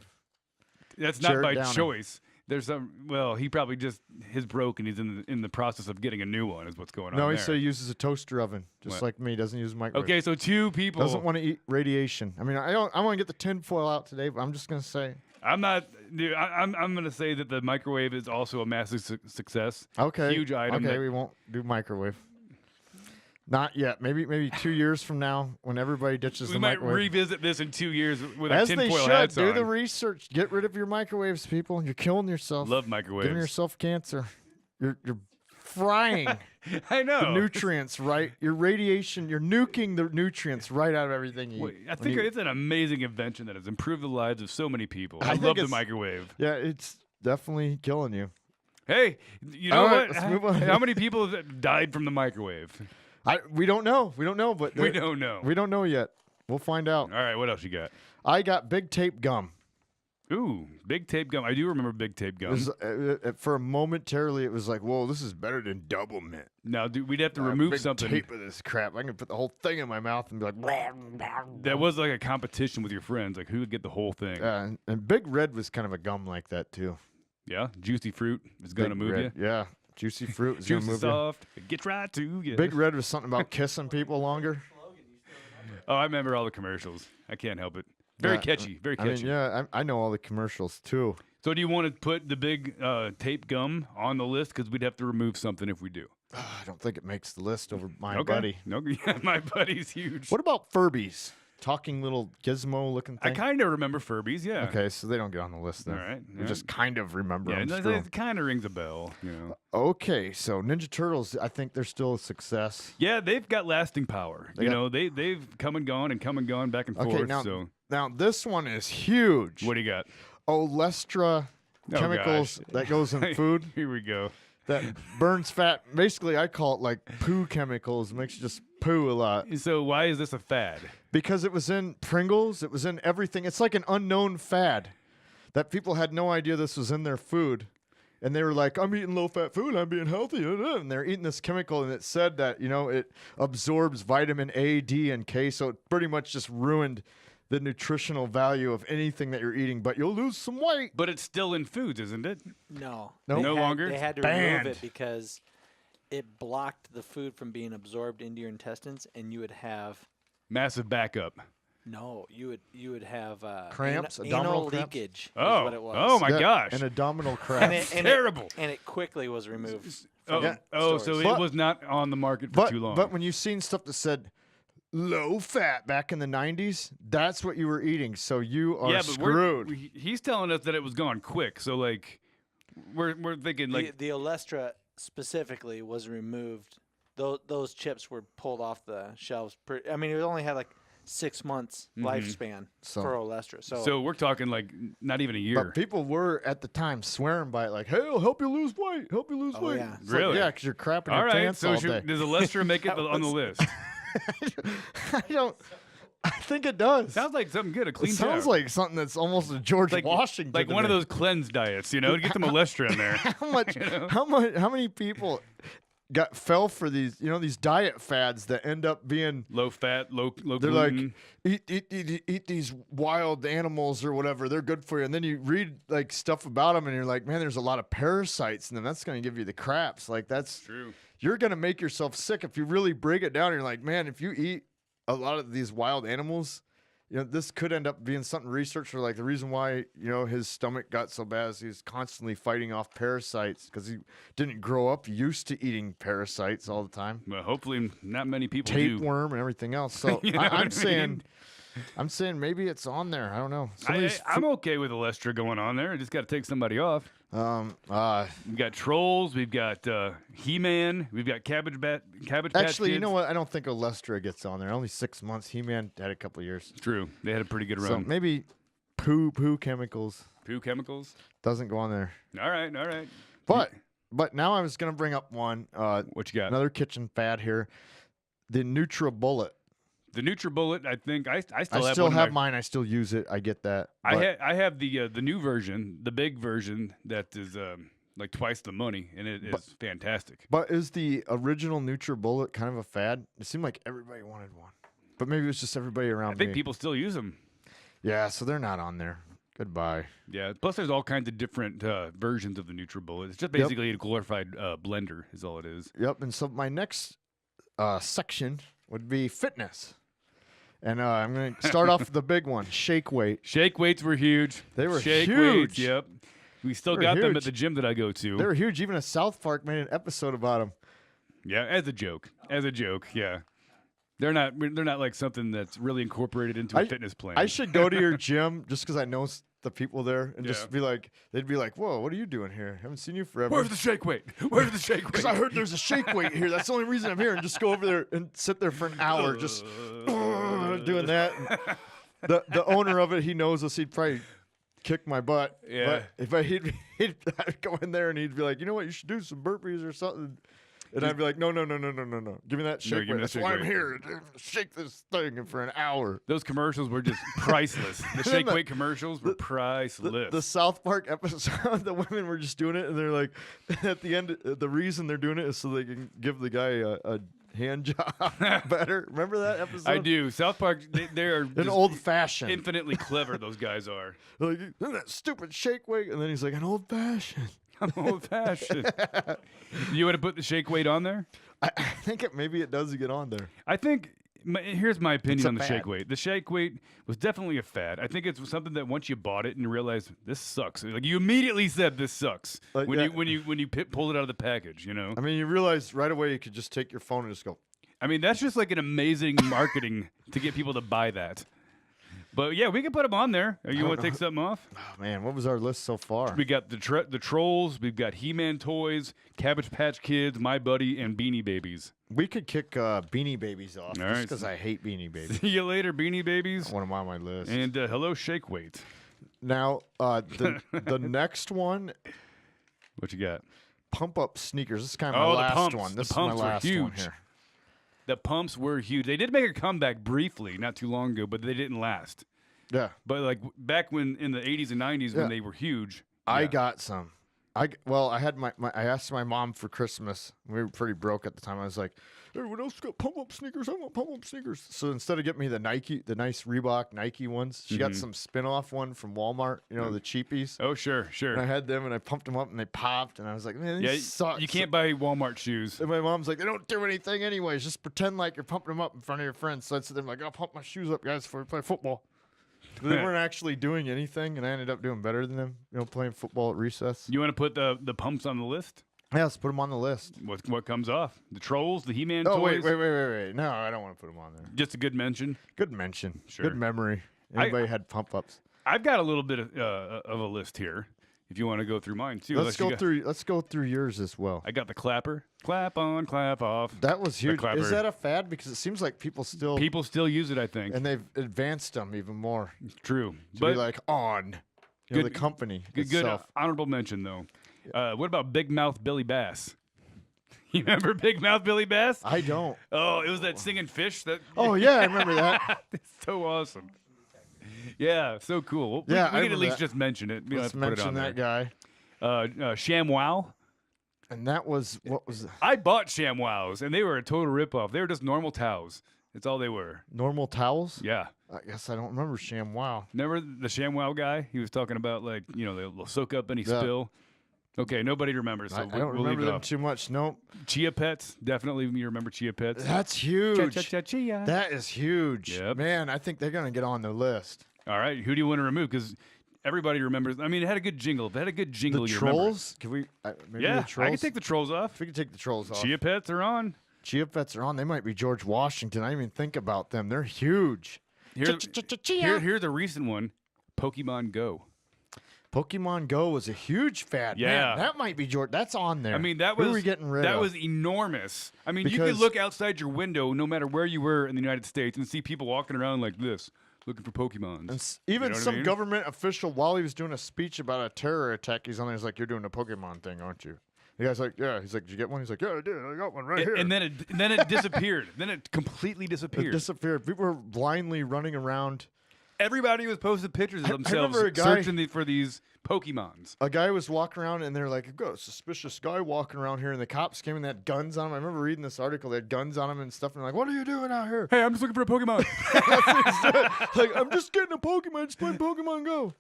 That's not Jared by Downer. choice. There's some. Well, he probably just his broke, and he's in the process of getting a new one. Is what's going on. No, he there. said he uses a toaster oven, just What? like me. Doesn't use a microwave. Okay, so two people. Doesn't want to eat radiation. I mean, I want to get the tinfoil out today, but I'm just gonna say. I'm not. Dude, I'm going to say that the microwave is also a massive success. Okay. Huge item. Okay, that- we won't do microwave. Not yet. Maybe 2 years from now, when everybody ditches we the might microwave. revisit this in 2 years with our As they tinfoil should. hats Do on. the research. Get rid of your microwaves, people. You're killing yourself. Love microwaves. Giving yourself cancer. You're frying I know. the nutrients right. Your radiation. You're nuking the nutrients right out of everything you Wait, eat. I When think you- it's an amazing invention that has improved the lives of so many people. I think love the it's- microwave. Yeah, it's definitely killing you. Hey, you know All right, what? let's move on. How many people have died from the microwave? We don't know. We don't know, but We don't know. We don't know yet. We'll find out. All right, what else you got? I got big tape gum. Ooh, big tape gum. I do remember big tape It gum. was, for momentarily, it was like, whoa, this is better than double mint. Now, dude, we'd have to A remove big something. tape of this crap. I can put the whole thing in my mouth and be like, That was like a competition with your friends, like who would get the whole thing. and Big Red was kind of a gum like that too. Yeah, juicy fruit is gonna Big move Red, you. Yeah, juicy fruit is gonna Juicy move soft, it gets right to you. you. Big Red was something about kissing people longer. Oh, I remember all the commercials. I can't help it. Very Yeah, catchy. Very catchy. I mean, yeah, I know all the commercials too. So do you want to put the big tape gum on the list? Because we'd have to remove something if we do. I don't think it makes the list over my Okay. buddy. No, yeah, my buddy's huge. What about Furbies? Talking little gizmo looking I thing. kind of remember Furbies, yeah. Okay, so they don't get on the list then. All right. We yeah. just kind of remember Yeah, them. it kind of rings a bell. You know. Okay, so Ninja Turtles, I think they're still a success. Yeah, they've got lasting power. They You got- know, they've come and gone back and Okay, forth. now, So now this one is huge. what do you got? Olestra Oh, chemicals gosh. that goes in food Here we go. that burns fat. Basically, I call it like poo chemicals. Makes you just poo a lot. So why is this a fad? Because it was in Pringles, it was in everything. It's like an unknown fad that people had no idea this was in their food. And they were like, I'm eating low-fat food, I'm being healthy. And they're eating this chemical, and it said that, you know, it absorbs vitamin A, D, and K. So it pretty much just ruined the nutritional value of anything that you're eating. But you'll lose some weight. But it's still in foods, isn't it? No. Nope. They No had- longer? They had to Banned. remove it because it blocked the food from being absorbed into your intestines, and you would have Massive backup. you would have Cramps, anal abdominal cramps? leakage. Oh, is what it was. oh my Yeah, gosh. An abdominal And cramp. Terrible. And it quickly was removed. Oh, from Yeah. oh, so stores. it But- was not on the market for too long. But when you've seen stuff that said low fat back in the 90s, that's what you were eating. So you are yeah, but screwed. he's telling us that it was gone quick. So like, we're thinking like the Olestra specifically was removed. Those chips were pulled off the shelves. I mean, it only had like 6 months lifespan So- for Olestra. so we're talking like not even a year. But people were at the time swearing by it, like, "Hey, it'll help you lose weight. Help you lose Oh, weight." yeah. It's like, Really? yeah, because you're crapping All your right. pants So all day. does Alestra make it on the list? I don't. I think it does. Sounds like something good. A clean it sounds job. like something that's almost a George like Washington. like to one of me. those cleanse diets. You know, get some Alestra in there. How much? You know? How many people fell for these? You know, these diet fads that end up being. Low fat, low They're gluten. like, eat these wild animals or whatever. They're good for you. And then you read like stuff about them, and you're like, man, there's a lot of parasites in them. That's going to give you the craps. Like that's True. You're going to make yourself sick if you really break it down. You're like, man, if you eat a lot of these wild animals, you know, this could end up being something researched for like the reason why, you know, his stomach got so bad is he's constantly fighting off parasites because he didn't grow up used to eating parasites all the time. Well, hopefully not many people do. Tapeworm and everything else. So You know what I I'm saying maybe it's on there. I don't know. Some of I, these I'm okay with Alestra going on there. I just got to take somebody off. We've got Trolls. We've got He-Man. We've got Cabbage Patch actually, you Kids. know what? I don't think Olestra gets on there. Only 6 months. He-Man had a couple years. True. They had a pretty good So run. maybe poo chemicals Poo chemicals. doesn't go on there. All right. All right. But now I was gonna bring up one What you got? another kitchen fad here, the NutriBullet. The NutriBullet. I think I still I have still one of have my- mine. I still use it. I get that. I but- have the new version, the big version that is like twice the money, and it is fantastic. But is the original NutriBullet kind of a fad? It seemed like everybody wanted one, but maybe it was just everybody around I think me. people still use them. Yeah, so they're not on there. Goodbye. Yeah. Plus, there's all kinds of different versions of the NutriBullet. It's just Yep. basically a glorified blender, is all it is. Yep. And so my next section would be fitness, and I'm going to start off with the big one, shake weight. Shake weights were huge. They were Shake weights. huge. Yep. We still They were got them huge. at the gym that I go to. They were huge. Even a South Park made an episode about them. Yeah, as a joke. As a joke. Yeah. They're not like something that's really incorporated into a fitness plan. I should go to your gym just because I know the people there and Yeah. just be like, they'd be like, whoa, what are you doing here? Haven't seen you forever. Where's the shake weight? Where's the shake weight? Because I heard there's a shake weight here. That's the only reason I'm here. And just go over there and sit there for an hour just doing that. And the owner of it, he knows us. He'd probably kick my butt. Yeah. But he'd I'd go in there and he'd be like, you know what? You should do some burpees or something. And I'd be like, no. Give me that shake give me weight. the That's shake why I'm weight. here. Shake this thing for an hour. Those commercials were just priceless. The then shake the- weight commercials were priceless. The South Park episode, the women were just doing it, and they're like, at the end, the reason they're doing it is so they can give the guy a hand job better. Remember that episode? I do. South Park, they're An just old fashioned. infinitely clever. Those guys are. Like, that stupid shake weight, and then he's like, an old fashioned. I'm old fashioned. You want to put the shake weight on there? I think maybe it does get on there. I think Here's my opinion a on the fad. shake weight. The shake weight was definitely a fad. I think it's something that once you bought it and you realized this sucks. Like you immediately said this sucks Like, when yeah. you pulled it out of the package. You know. I mean, you realize right away you could just take your phone and just go. I mean, that's just like an amazing marketing to get people to buy that. But yeah, we can put them on there. You want to take something off? Oh, man, what was our list so far? We got the Trolls. We've got He-Man toys, Cabbage Patch Kids, My Buddy, and Beanie Babies. We could kick Beanie Babies off All just right. because I hate Beanie Babies. See you later, Beanie Babies. I want them on my list. And hello, Shake Weight. Now, the next one, What you got? Pump Up Sneakers. This is kind of Oh, my the last pumps. one. The This pumps is were my last one huge. here. The pumps were huge. They did make a comeback briefly, not too long ago, but they didn't last. Yeah, But like back when in the 80s and 90s Yeah. when they were huge. I yeah. got some. I had I asked my mom for Christmas. We were pretty broke at the time. I was like, everyone else got Pump Up sneakers. I want Pump Up sneakers. So instead of getting me the nice Reebok Nike ones, she got some spin-off one from Walmart. You know, the cheapies. Oh, sure. And I had them, and I pumped them up, and they popped. And I was like, man, Yeah, these suck. you can't buy Walmart shoes. And my mom's like, they don't do anything anyways. Just pretend like you're pumping them up in front of your friends. So I said, like, I'll pump my shoes up, guys, before we play football. But they weren't actually doing anything, and I ended up doing better than them. You know, playing football at recess. You want to put the pumps on the list? Yeah, let's put them on the list. What comes off? The Trolls, the He-Man Oh, toys? wait. No, I don't want to put them on there. Just a good mention. Good mention. Sure. Good memory. Anybody had pump ups? I've got a little bit of a list here. If you want to go through mine too. Let's go through yours as well. I got the clapper. Clap on, clap off. That was huge. clapper. Is that a fad? Because it seems like people still use it, I think. and they've advanced them even more True. to But be like on. You know, Good- the company good itself. honorable mention though. What about Big Mouth Billy Bass? You remember Big Mouth Billy Bass? I don't. Oh, it was that singing fish that Oh yeah, I remember that. it's so awesome. Yeah, so cool. We Yeah, I can at remember least that. just mention it. We don't Let's have to put it mention on that there. guy. ShamWow. And that was what was I bought ShamWows, and they were a total ripoff. They were just normal towels. That's all they were. normal towels. Yeah. I guess I don't remember Sham Wow. Remember the ShamWow guy? He was talking about like they'll soak up any Yeah. spill. Okay, nobody remembers. So I we'll don't leave remember it them off. too much. Nope. Chia Pets, definitely. You remember Chia Pets? That's huge. Chia. That is huge. Yep. Man, I think they're gonna get on the list. All right, who do you want to remove? Because everybody remembers. I mean, it had a good jingle. If it had a good jingle, The you remember. trolls? Can we? Maybe Yeah, the trolls. I can take the trolls off. If we can take the trolls off. Chia Pets are on. Chia Pets are on. They might be George Washington. I didn't even think about them. They're huge. Here's a recent one. Pokemon Go. Pokemon Go was a huge fad. Yeah. Man, that might be George. That's on there. I mean, that Who was are we getting rid that of? was enormous. I mean, you could Because- look outside your window, no matter where you were in the United States, and see people walking around like this, looking for Pokemons. And even know what I some mean? government official, while he was doing a speech about a terror attack, he's on there. He's like, "You're doing a Pokemon thing, aren't you?" The guy's like, "Yeah." He's like, "Did you get one?" He's like, "Yeah, I did. I got one right here." And then it disappeared. Then it completely it disappeared. disappeared. People were blindly running around. Everybody was posting pictures of I themselves remember a guy- searching for these Pokemons. A guy was walking around, and they're like, "I've got a suspicious guy walking around here," and the cops came and they had guns on him. I remember reading this article. They had guns on him and stuff, and they're like, "What are you doing out here?" Hey, I'm just looking for a Pokemon. Like, "I'm just getting a Pokemon. Just playing Pokemon Go."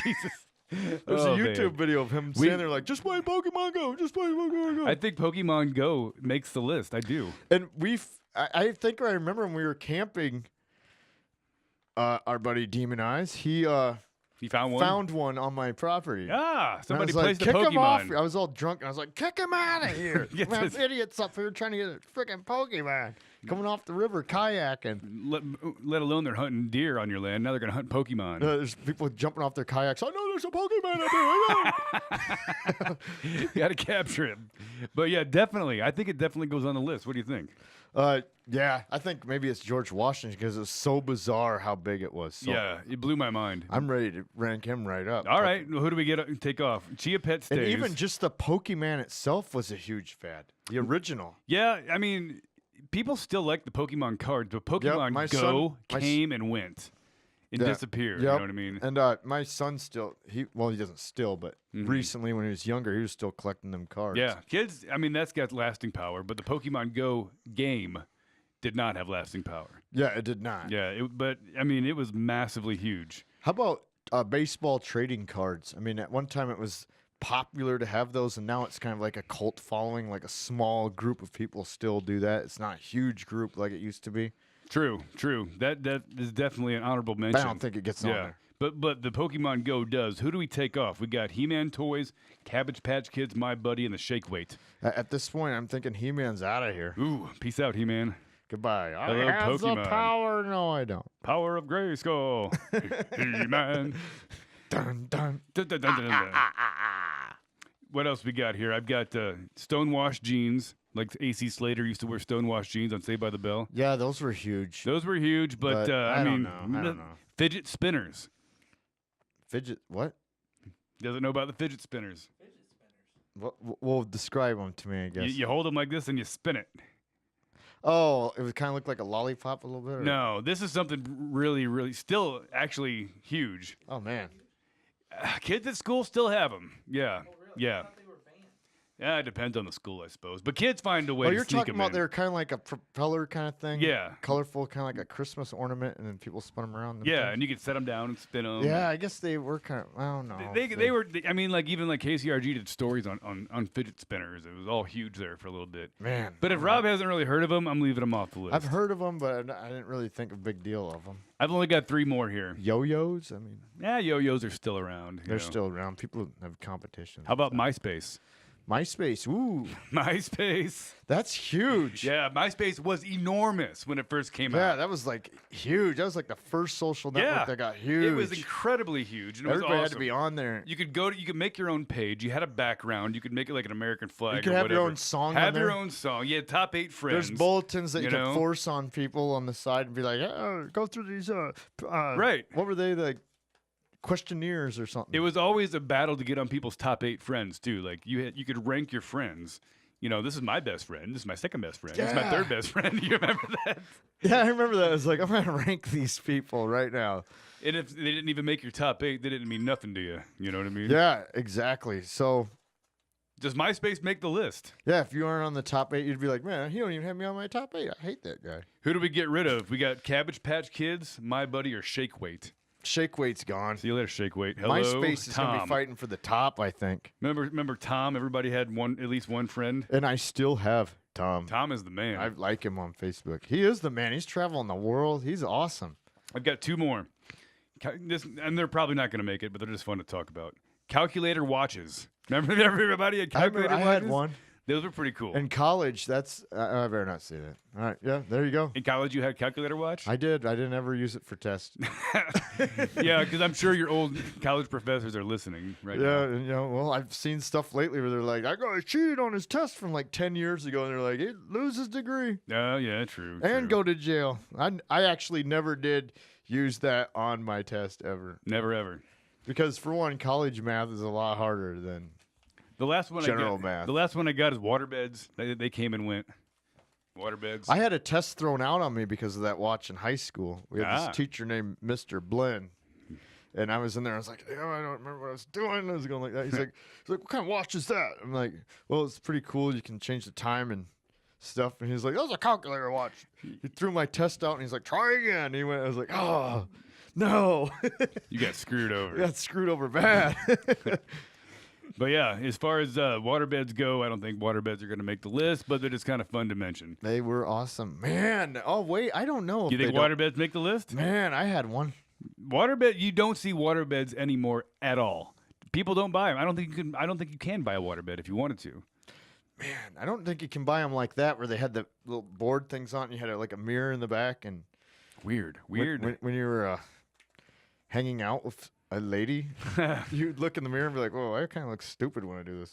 Jesus. There's Oh, a YouTube man. video of him standing there like, "Just play Pokemon Go. Just play Pokemon Go." I think Pokemon Go makes the list. I do. And I think I remember when we were camping, our buddy Demon Eyes, he You found one? found one on my property. Ah, And I somebody was like, placed a "Kick him off." Pokemon. I was all drunk, and I was like, "Kick him out of here. Get We have this- idiots up here trying to get a freaking Pokemon. Coming off the river, kayaking. Let alone they're hunting deer on your land. Now they're going to hunt Pokemon. There's people jumping off their kayaks. I know there's a Pokemon up here. I know." You got to capture him. But yeah, definitely. I think it definitely goes on the list. What do you think? Yeah, I think maybe it's George Washington because it's so bizarre how big it was. So Yeah, it blew my mind. I'm ready to rank him right up. All right, who do we take off? Chia Pet stays. And even just the Pokemon itself was a huge fad. The original. Yeah, I mean, people still like the Pokemon cards, but Pokemon my Go son- came and went and Yeah. disappeared. You Yep. know what I mean? And my son still, he doesn't still, but recently when he was younger, he was still collecting them cards. Yeah, kids, I mean, that's got lasting power, but the Pokemon Go game did not have lasting power. Yeah, it did not. Yeah, but I mean, it was massively huge. How about baseball trading cards? I mean, at one time it was popular to have those, and now it's kind of like a cult following. Like a small group of people still do that. It's not a huge group like it used to be. True. That is definitely an honorable mention. But I don't think it gets on there. But the Pokemon Go does. Who do we take off? We got He-Man toys, Cabbage Patch Kids, My Buddy, and the Shake Weight. At this point, I'm thinking He-Man's out of here. Ooh, peace out, He-Man. Goodbye. Hello, I have the Pokemon. power. No, I don't. Power of Grayskull. He-Man. Dun dun. Dun, dun, dun, dun, dun. What else we got here? I've got stonewashed jeans. Like AC Slater used to wear stonewashed jeans on Saved by the Bell. Yeah, those were huge. Those were huge, but I mean, don't know. I don't know. Fidget spinners. Fidget what? Doesn't know about the fidget spinners. Well, describe them to me, I guess. You hold them like this and you spin it. Oh, it would kind of look like a lollipop a little bit? Or? No, this is something really, really still actually huge. Oh, man. Kids at school still have them. Yeah, yeah. Yeah, it depends on the school, I suppose. But kids find a way Oh, to you're sneak talking them about in. they're kind of like a propeller kind of thing? Yeah. Colorful, kind of like a Christmas ornament, and then people spin them around. Yeah, and you could set them down and spin them. Yeah, I guess they were kind of, I don't know. They were, I mean, like even like KCRG did stories on fidget spinners. It was all huge there for a little bit. Man. But if Rob hasn't really heard of them, I'm leaving them off the list. I've heard of them, but I didn't really think a big deal of them. I've only got 3 more here. Yo-yos? I mean, Yeah, yo-yos are still around. they're still around. People have competitions. How about MySpace? MySpace? Ooh, MySpace. that's huge. Yeah, MySpace was enormous when it first came Yeah, out. that was like huge. That was like the first social network Yeah, that got huge. It was incredibly huge. And it Everybody was had awesome. to be on there. You could you could make your own page. You had a background. You could make it like an American flag. You could or have whatever. your own song Have on your there. own song. You had top 8 friends. There's bulletins that you you know? could force on people on the side and be like, go through these. Right. What were they, like questionnaires or something? It was always a battle to get on people's top 8 friends too. Like you could rank your friends. You know, this is my best friend. This is my second best friend. This is my Yeah. third best friend. You remember that? Yeah, I remember that. I was like, I'm gonna rank these people right now. And if they didn't even make your top 8, they didn't mean nothing to you. You know what I mean? Yeah, exactly. So Does MySpace make the list? yeah, if you aren't on the top 8, you'd be like, man, he don't even have me on my top 8. I hate that guy. Who do we get rid of? We got Cabbage Patch Kids, My Buddy, or Shake Weight. Shake Weight's gone. See you later, Shake Weight. Hello, MySpace is gonna be Tom. fighting for the top, I think. Remember Tom? Everybody had at least one friend. And I still have Tom. Tom is the man. I like him on Facebook. He is the man. He's traveling the world. He's awesome. I've got 2 more. And they're probably not going to make it, but they're just fun to talk about. Calculator watches. Remember everybody had calculator I watches? had one. Those were pretty cool. In college, that's I better not say that. All right, yeah, there you go. In college, you had calculator watch? I did. I didn't ever use it for tests. Yeah, because I'm sure your old college professors are listening right Yeah, now. and, well, I've seen stuff lately where they're like, "I got cheated on his test from like 10 years ago," and they're like, "He lose his degree Oh, yeah, true. and true. go to jail." I actually never did use that on my test ever Never, ever. because for one, college math is a lot harder than. The last one General I got, math. The last one I got is waterbeds. They came and went. Waterbeds. I had a test thrown out on me because of that watch in high school. We had Ah. this teacher named Mr. Blinn. And I was in there. I was like, "Damn, I don't remember what I was doing." I was going like that. He's like, "What kind of watch is that?" I'm like, "Well, it's pretty cool. You can change the time and stuff." And he's like, "That was a calculator watch." He threw my test out and he's like, "Try again." And he went. I was like, "Oh, no." You got screwed over. Got screwed over bad. But yeah, as far as waterbeds go, I don't think waterbeds are going to make the list, but they're just kind of fun to mention. They were awesome, man. Oh wait, I don't know. You if think they don't- waterbeds make the list? Man, I had one. Waterbed, you don't see waterbeds anymore at all. People don't buy them. I don't think you can buy a waterbed if you wanted to. Man, I don't think you can buy them like that, where they had the little board things on. And you had like a mirror in the back, and Weird. When you were hanging out with a lady, you'd look in the mirror and be like, "Whoa, I kind of look stupid when I do this."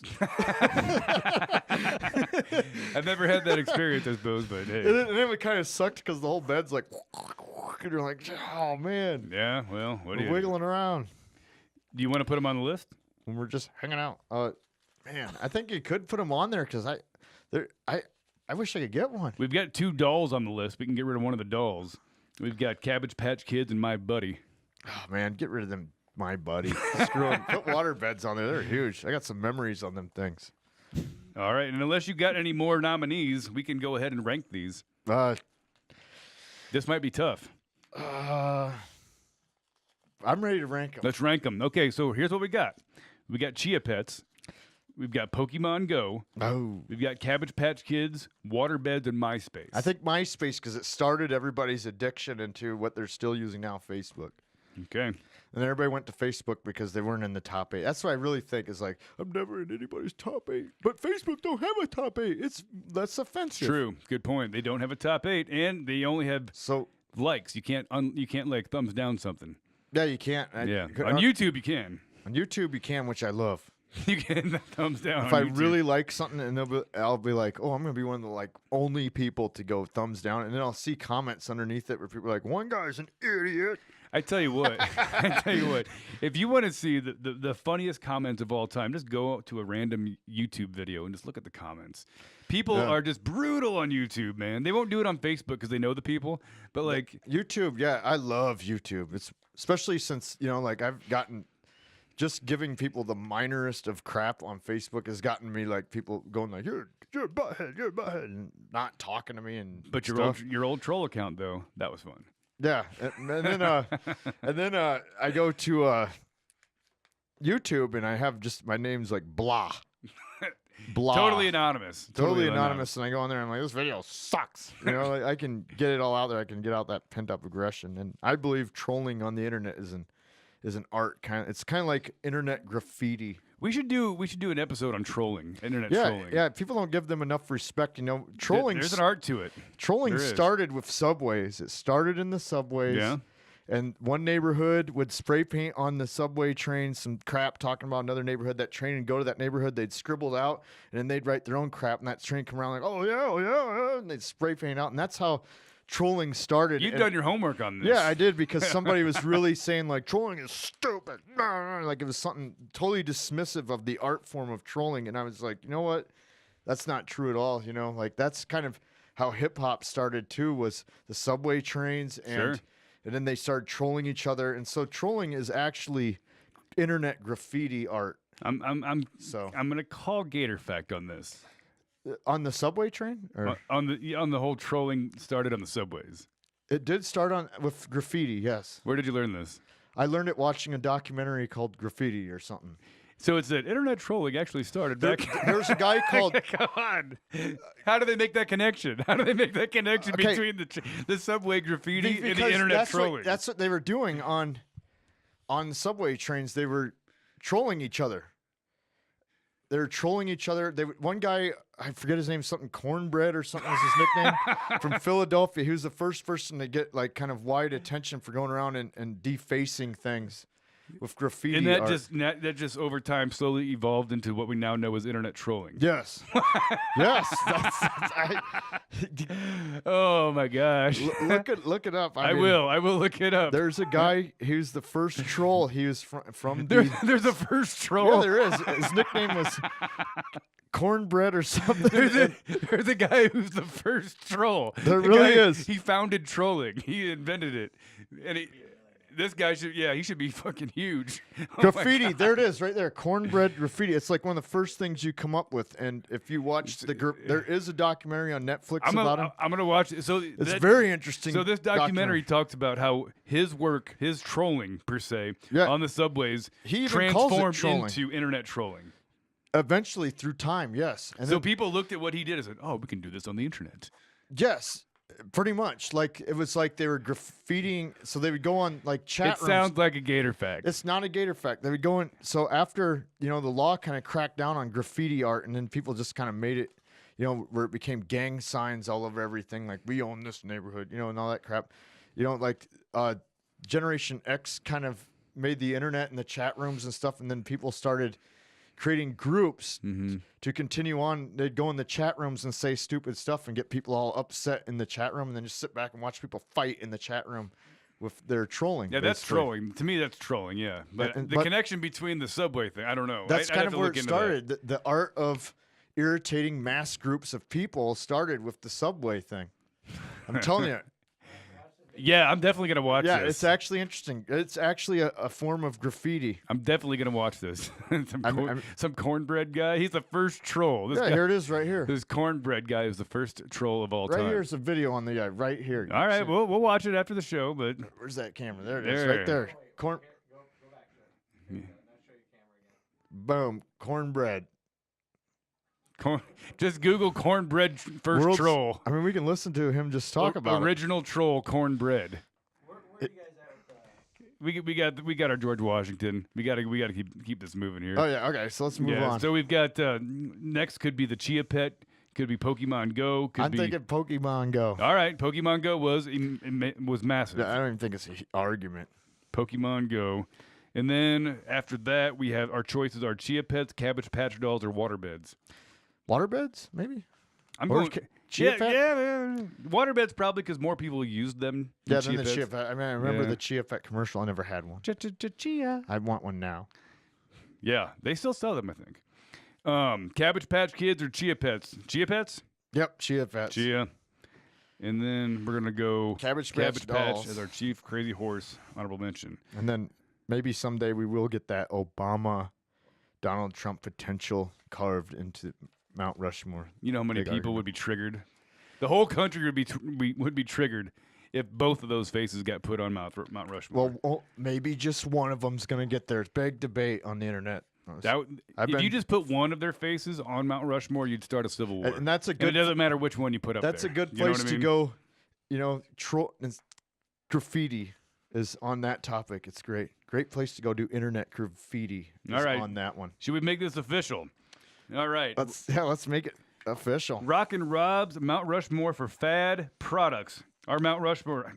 I've never had that experience, I suppose, but and hey. then it kind of sucked because the whole bed's like, and you're like, "Oh man, Yeah, well, what do we're you wiggling around do? You want to put them on the list? when we're just hanging out." Man, I think you could put them on there because I wish I could get one. We've got 2 dolls on the list. We can get rid of one of the dolls. We've got Cabbage Patch Kids and My Buddy. Oh man, get rid of them, My Buddy. Screw 'em. Put water beds on there. They're huge. I got some memories on them things. All right, and unless you got any more nominees, we can go ahead and rank these. This might be tough. I'm ready to rank them. Let's rank them. Okay, so here's what we got. We got Chia Pets. We've got Pokemon Go. Oh. We've got Cabbage Patch Kids, Waterbeds, and MySpace. I think MySpace, because it started everybody's addiction into what they're still using now, Facebook. Okay. And everybody went to Facebook because they weren't in the top 8. That's what I really think is like, I'm never in anybody's top 8. But Facebook don't have a top 8. That's offensive. True. Good point. They don't have a top 8, and they only have So likes. You can't like thumbs down something. yeah, you can't. Yeah. On YouTube, you can. On YouTube, you can, which I love. You can thumbs down. If on I YouTube. really like something, and I'll be like, oh, I'm gonna be one of the like only people to go thumbs down, and then I'll see comments underneath it where people are like, one guy's an idiot. I tell you what. If you want to see the funniest comments of all time, just go to a random YouTube video and just look at the comments. People are just brutal on YouTube, man. They won't do it on Facebook because they know the people. But like YouTube, yeah, I love YouTube. It's especially since like I've gotten. Just giving people the minorest of crap on Facebook has gotten me like people going like you're a butthead, and not talking to me and but stuff. your old troll account though, that was fun. Yeah, and then I go to YouTube and I have just my name's like blah, blah, Totally anonymous. totally anonymous, and I go on there and I'm like, this video sucks. Like, I can get it all out there. I can get out that pent up aggression, and I believe trolling on the internet is an art kind. It's kind of like internet graffiti. We should do an episode on trolling, internet Yeah, trolling. yeah. People don't give them enough respect. Trolling. There's an art to it. Trolling There is. started with subways. It started in the subways. Yeah. And one neighborhood would spray paint on the subway train some crap talking about another neighborhood. That train would go to that neighborhood. They'd scribble it out, and then they'd write their own crap. And that train come around like, oh yeah, and they'd spray paint out. And that's how trolling started. You've And- done your homework on this. Yeah, I did, because somebody was really saying like trolling is stupid. Like it was something totally dismissive of the art form of trolling, and I was like, you know what? That's not true at all. Like that's kind of how hip hop started too, was the subway trains, and Sure. and then they started trolling each other, and so trolling is actually internet graffiti art. I'm So gonna call Gator Fact on this. on the subway train, or On the whole trolling started on the subways. it did start with graffiti. Yes, Where did you learn this? I learned it watching a documentary called Graffiti or something. So it's that internet trolling actually started back. There's a guy called. Come on. How do they make that connection? How do they make that connection Okay. between the subway graffiti and the Because internet that's trolling? that's what they were doing on subway trains. They were trolling each other. They were trolling each other. One guy, I forget his name, something Cornbread or something was his nickname, from Philadelphia. He was the first person to get like kind of wide attention for going around and defacing things with graffiti and that art. just over time slowly evolved into what we now know as internet trolling. Yes, yes. Oh my gosh. Look it up. I mean, will look it up. There's a guy who's the first troll. He was from the. There's a first troll. Yeah, there is. His nickname was Cornbread or something. There's a guy who's the first troll. There The really guy- is. He founded trolling. He invented it. And this guy he should be fucking huge. Oh my Graffiti, God. there it is, right there. Cornbread graffiti. It's like one of the first things you come up with. And if you watch there is a documentary on Netflix about him. I'm gonna watch it. So It's very interesting. So this documentary talks about how his work, his trolling per se, Yeah. on the subways He even calls it transformed trolling. into internet trolling. Eventually, through time, yes. And So then, people looked at what he did and said, "Oh, we can do this on the internet." yes, pretty much. Like it was like they were graffitiing. So they would go on like chat It rooms. sounds like a Gator fact. It's not a Gator fact. They would go in. So after the law kind of cracked down on graffiti art, and then people just kind of made it, where it became gang signs all over everything, like we own this neighborhood, and all that crap. Like Generation X kind of made the internet and the chat rooms and stuff, and then people started creating groups to continue on. They'd go in the chat rooms and say stupid stuff and get people all upset in the chat room, and then just sit back and watch people fight in the chat room with their trolling. Yeah, that's basically. trolling. To me, that's trolling. Yeah, but the connection between the subway thing, I don't know. That's I'd kind have of to where look it into that. started. The art of irritating mass groups of people started with the subway thing. I'm telling you. Yeah, I'm definitely gonna watch Yeah, this. it's actually interesting. It's actually a form of graffiti. I'm definitely gonna watch this. I'm- Some cornbread guy. He's the first troll. This Yeah, guy, here it is right here. this cornbread guy is the first troll of all Right time. here's a video on the guy right here. All right, See- we'll watch it after the show. But Where's that camera? There it is, There. right there. Boom, cornbread. Just Google cornbread first World's- troll. I mean, we can listen to him just talk about it. Original troll cornbread. Where are you guys at with We got our George Washington. We got to keep this moving here. Oh yeah, okay. So let's move on. So we've got next could be the Chia Pet, could be Pokemon Go, could I'm be thinking Pokemon Go. all right. Pokemon Go was massive. I don't even think it's an argument. Pokemon Go, and then after that we have our choices are Chia Pets, Cabbage Patch Dolls, or Waterbeds. Waterbeds, maybe. I'm Or going Chia yeah, Pet? yeah. Waterbeds probably because more people use them. Yeah, than then the Chia Pets. Pet. I mean, I remember Yeah. the Chia Pet commercial. I never had one. Chia. I want one now. Yeah, they still sell them, I think. Cabbage Patch Kids or Chia Pets? Chia Pets? Yep, Chia Pets. Chia. And then we're gonna go Cabbage Patch Dolls. as our chief crazy horse. Honorable mention. And then maybe someday we will get that Obama, Donald Trump potential carved into Mount Rushmore. You know how many Big people argument. would be triggered? The whole country would be triggered if both of those faces got put on Mount Rushmore. Well, maybe just one of them's gonna get there. It's big debate on the internet. I've if you been- just put one of their faces on Mount Rushmore, you'd start a civil war. And that's a And it good. doesn't matter which one you put up That's there. a good You know place what I to mean? go. You know, graffiti is on that topic. It's great. Great place to go do internet graffiti. Is All right. on that one. Should we make this official? All right. Let's make it official. Rock and Rob's Mount Rushmore for fad products. Our Mount Rushmore,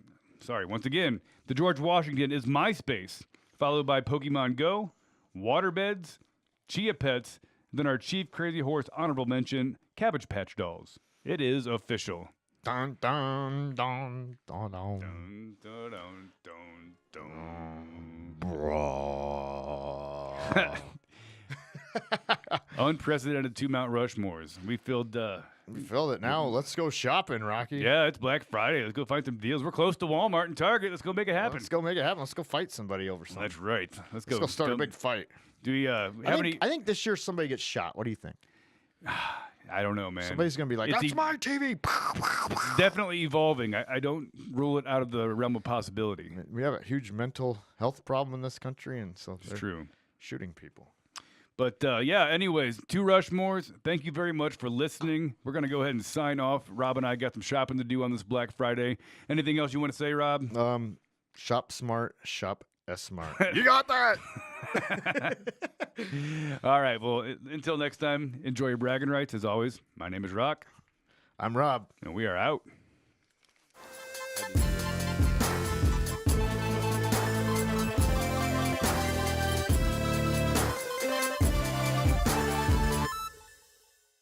once again, the George Washington is MySpace, followed by Pokemon Go, Waterbeds, Chia Pets, then our chief crazy horse honorable mention, Cabbage Patch Dolls. It is official. Dun dun dun dun dun. Dun, dun, dun, dun, dun. Bro. Unprecedented 2 Mount Rushmores. We filled, We filled it now. Let's go shopping, Rocky. yeah, it's Black Friday. Let's go find some deals. We're close to Walmart and Target. Let's go make it happen. Let's go make it happen. Let's go fight somebody over something. That's right. Let's go. Let's go start a Don't- big fight. Do we have any? I think this year somebody gets shot. What do you think? I don't know, man. Somebody's gonna be like, It's "That's my TV." It's definitely evolving. I don't rule it out of the realm of possibility. We have a huge mental health problem in this country, and so It's they're true. shooting people. But yeah, anyways, 2 Rushmores. Thank you very much for listening. We're going to go ahead and sign off. Rob and I got some shopping to do on this Black Friday. Anything else you want to say, Rob? Shop smart, shop smart. You got that? All right. Well, until next time, enjoy your bragging rights. As always, my name is Rock, I'm Rob. and we are out.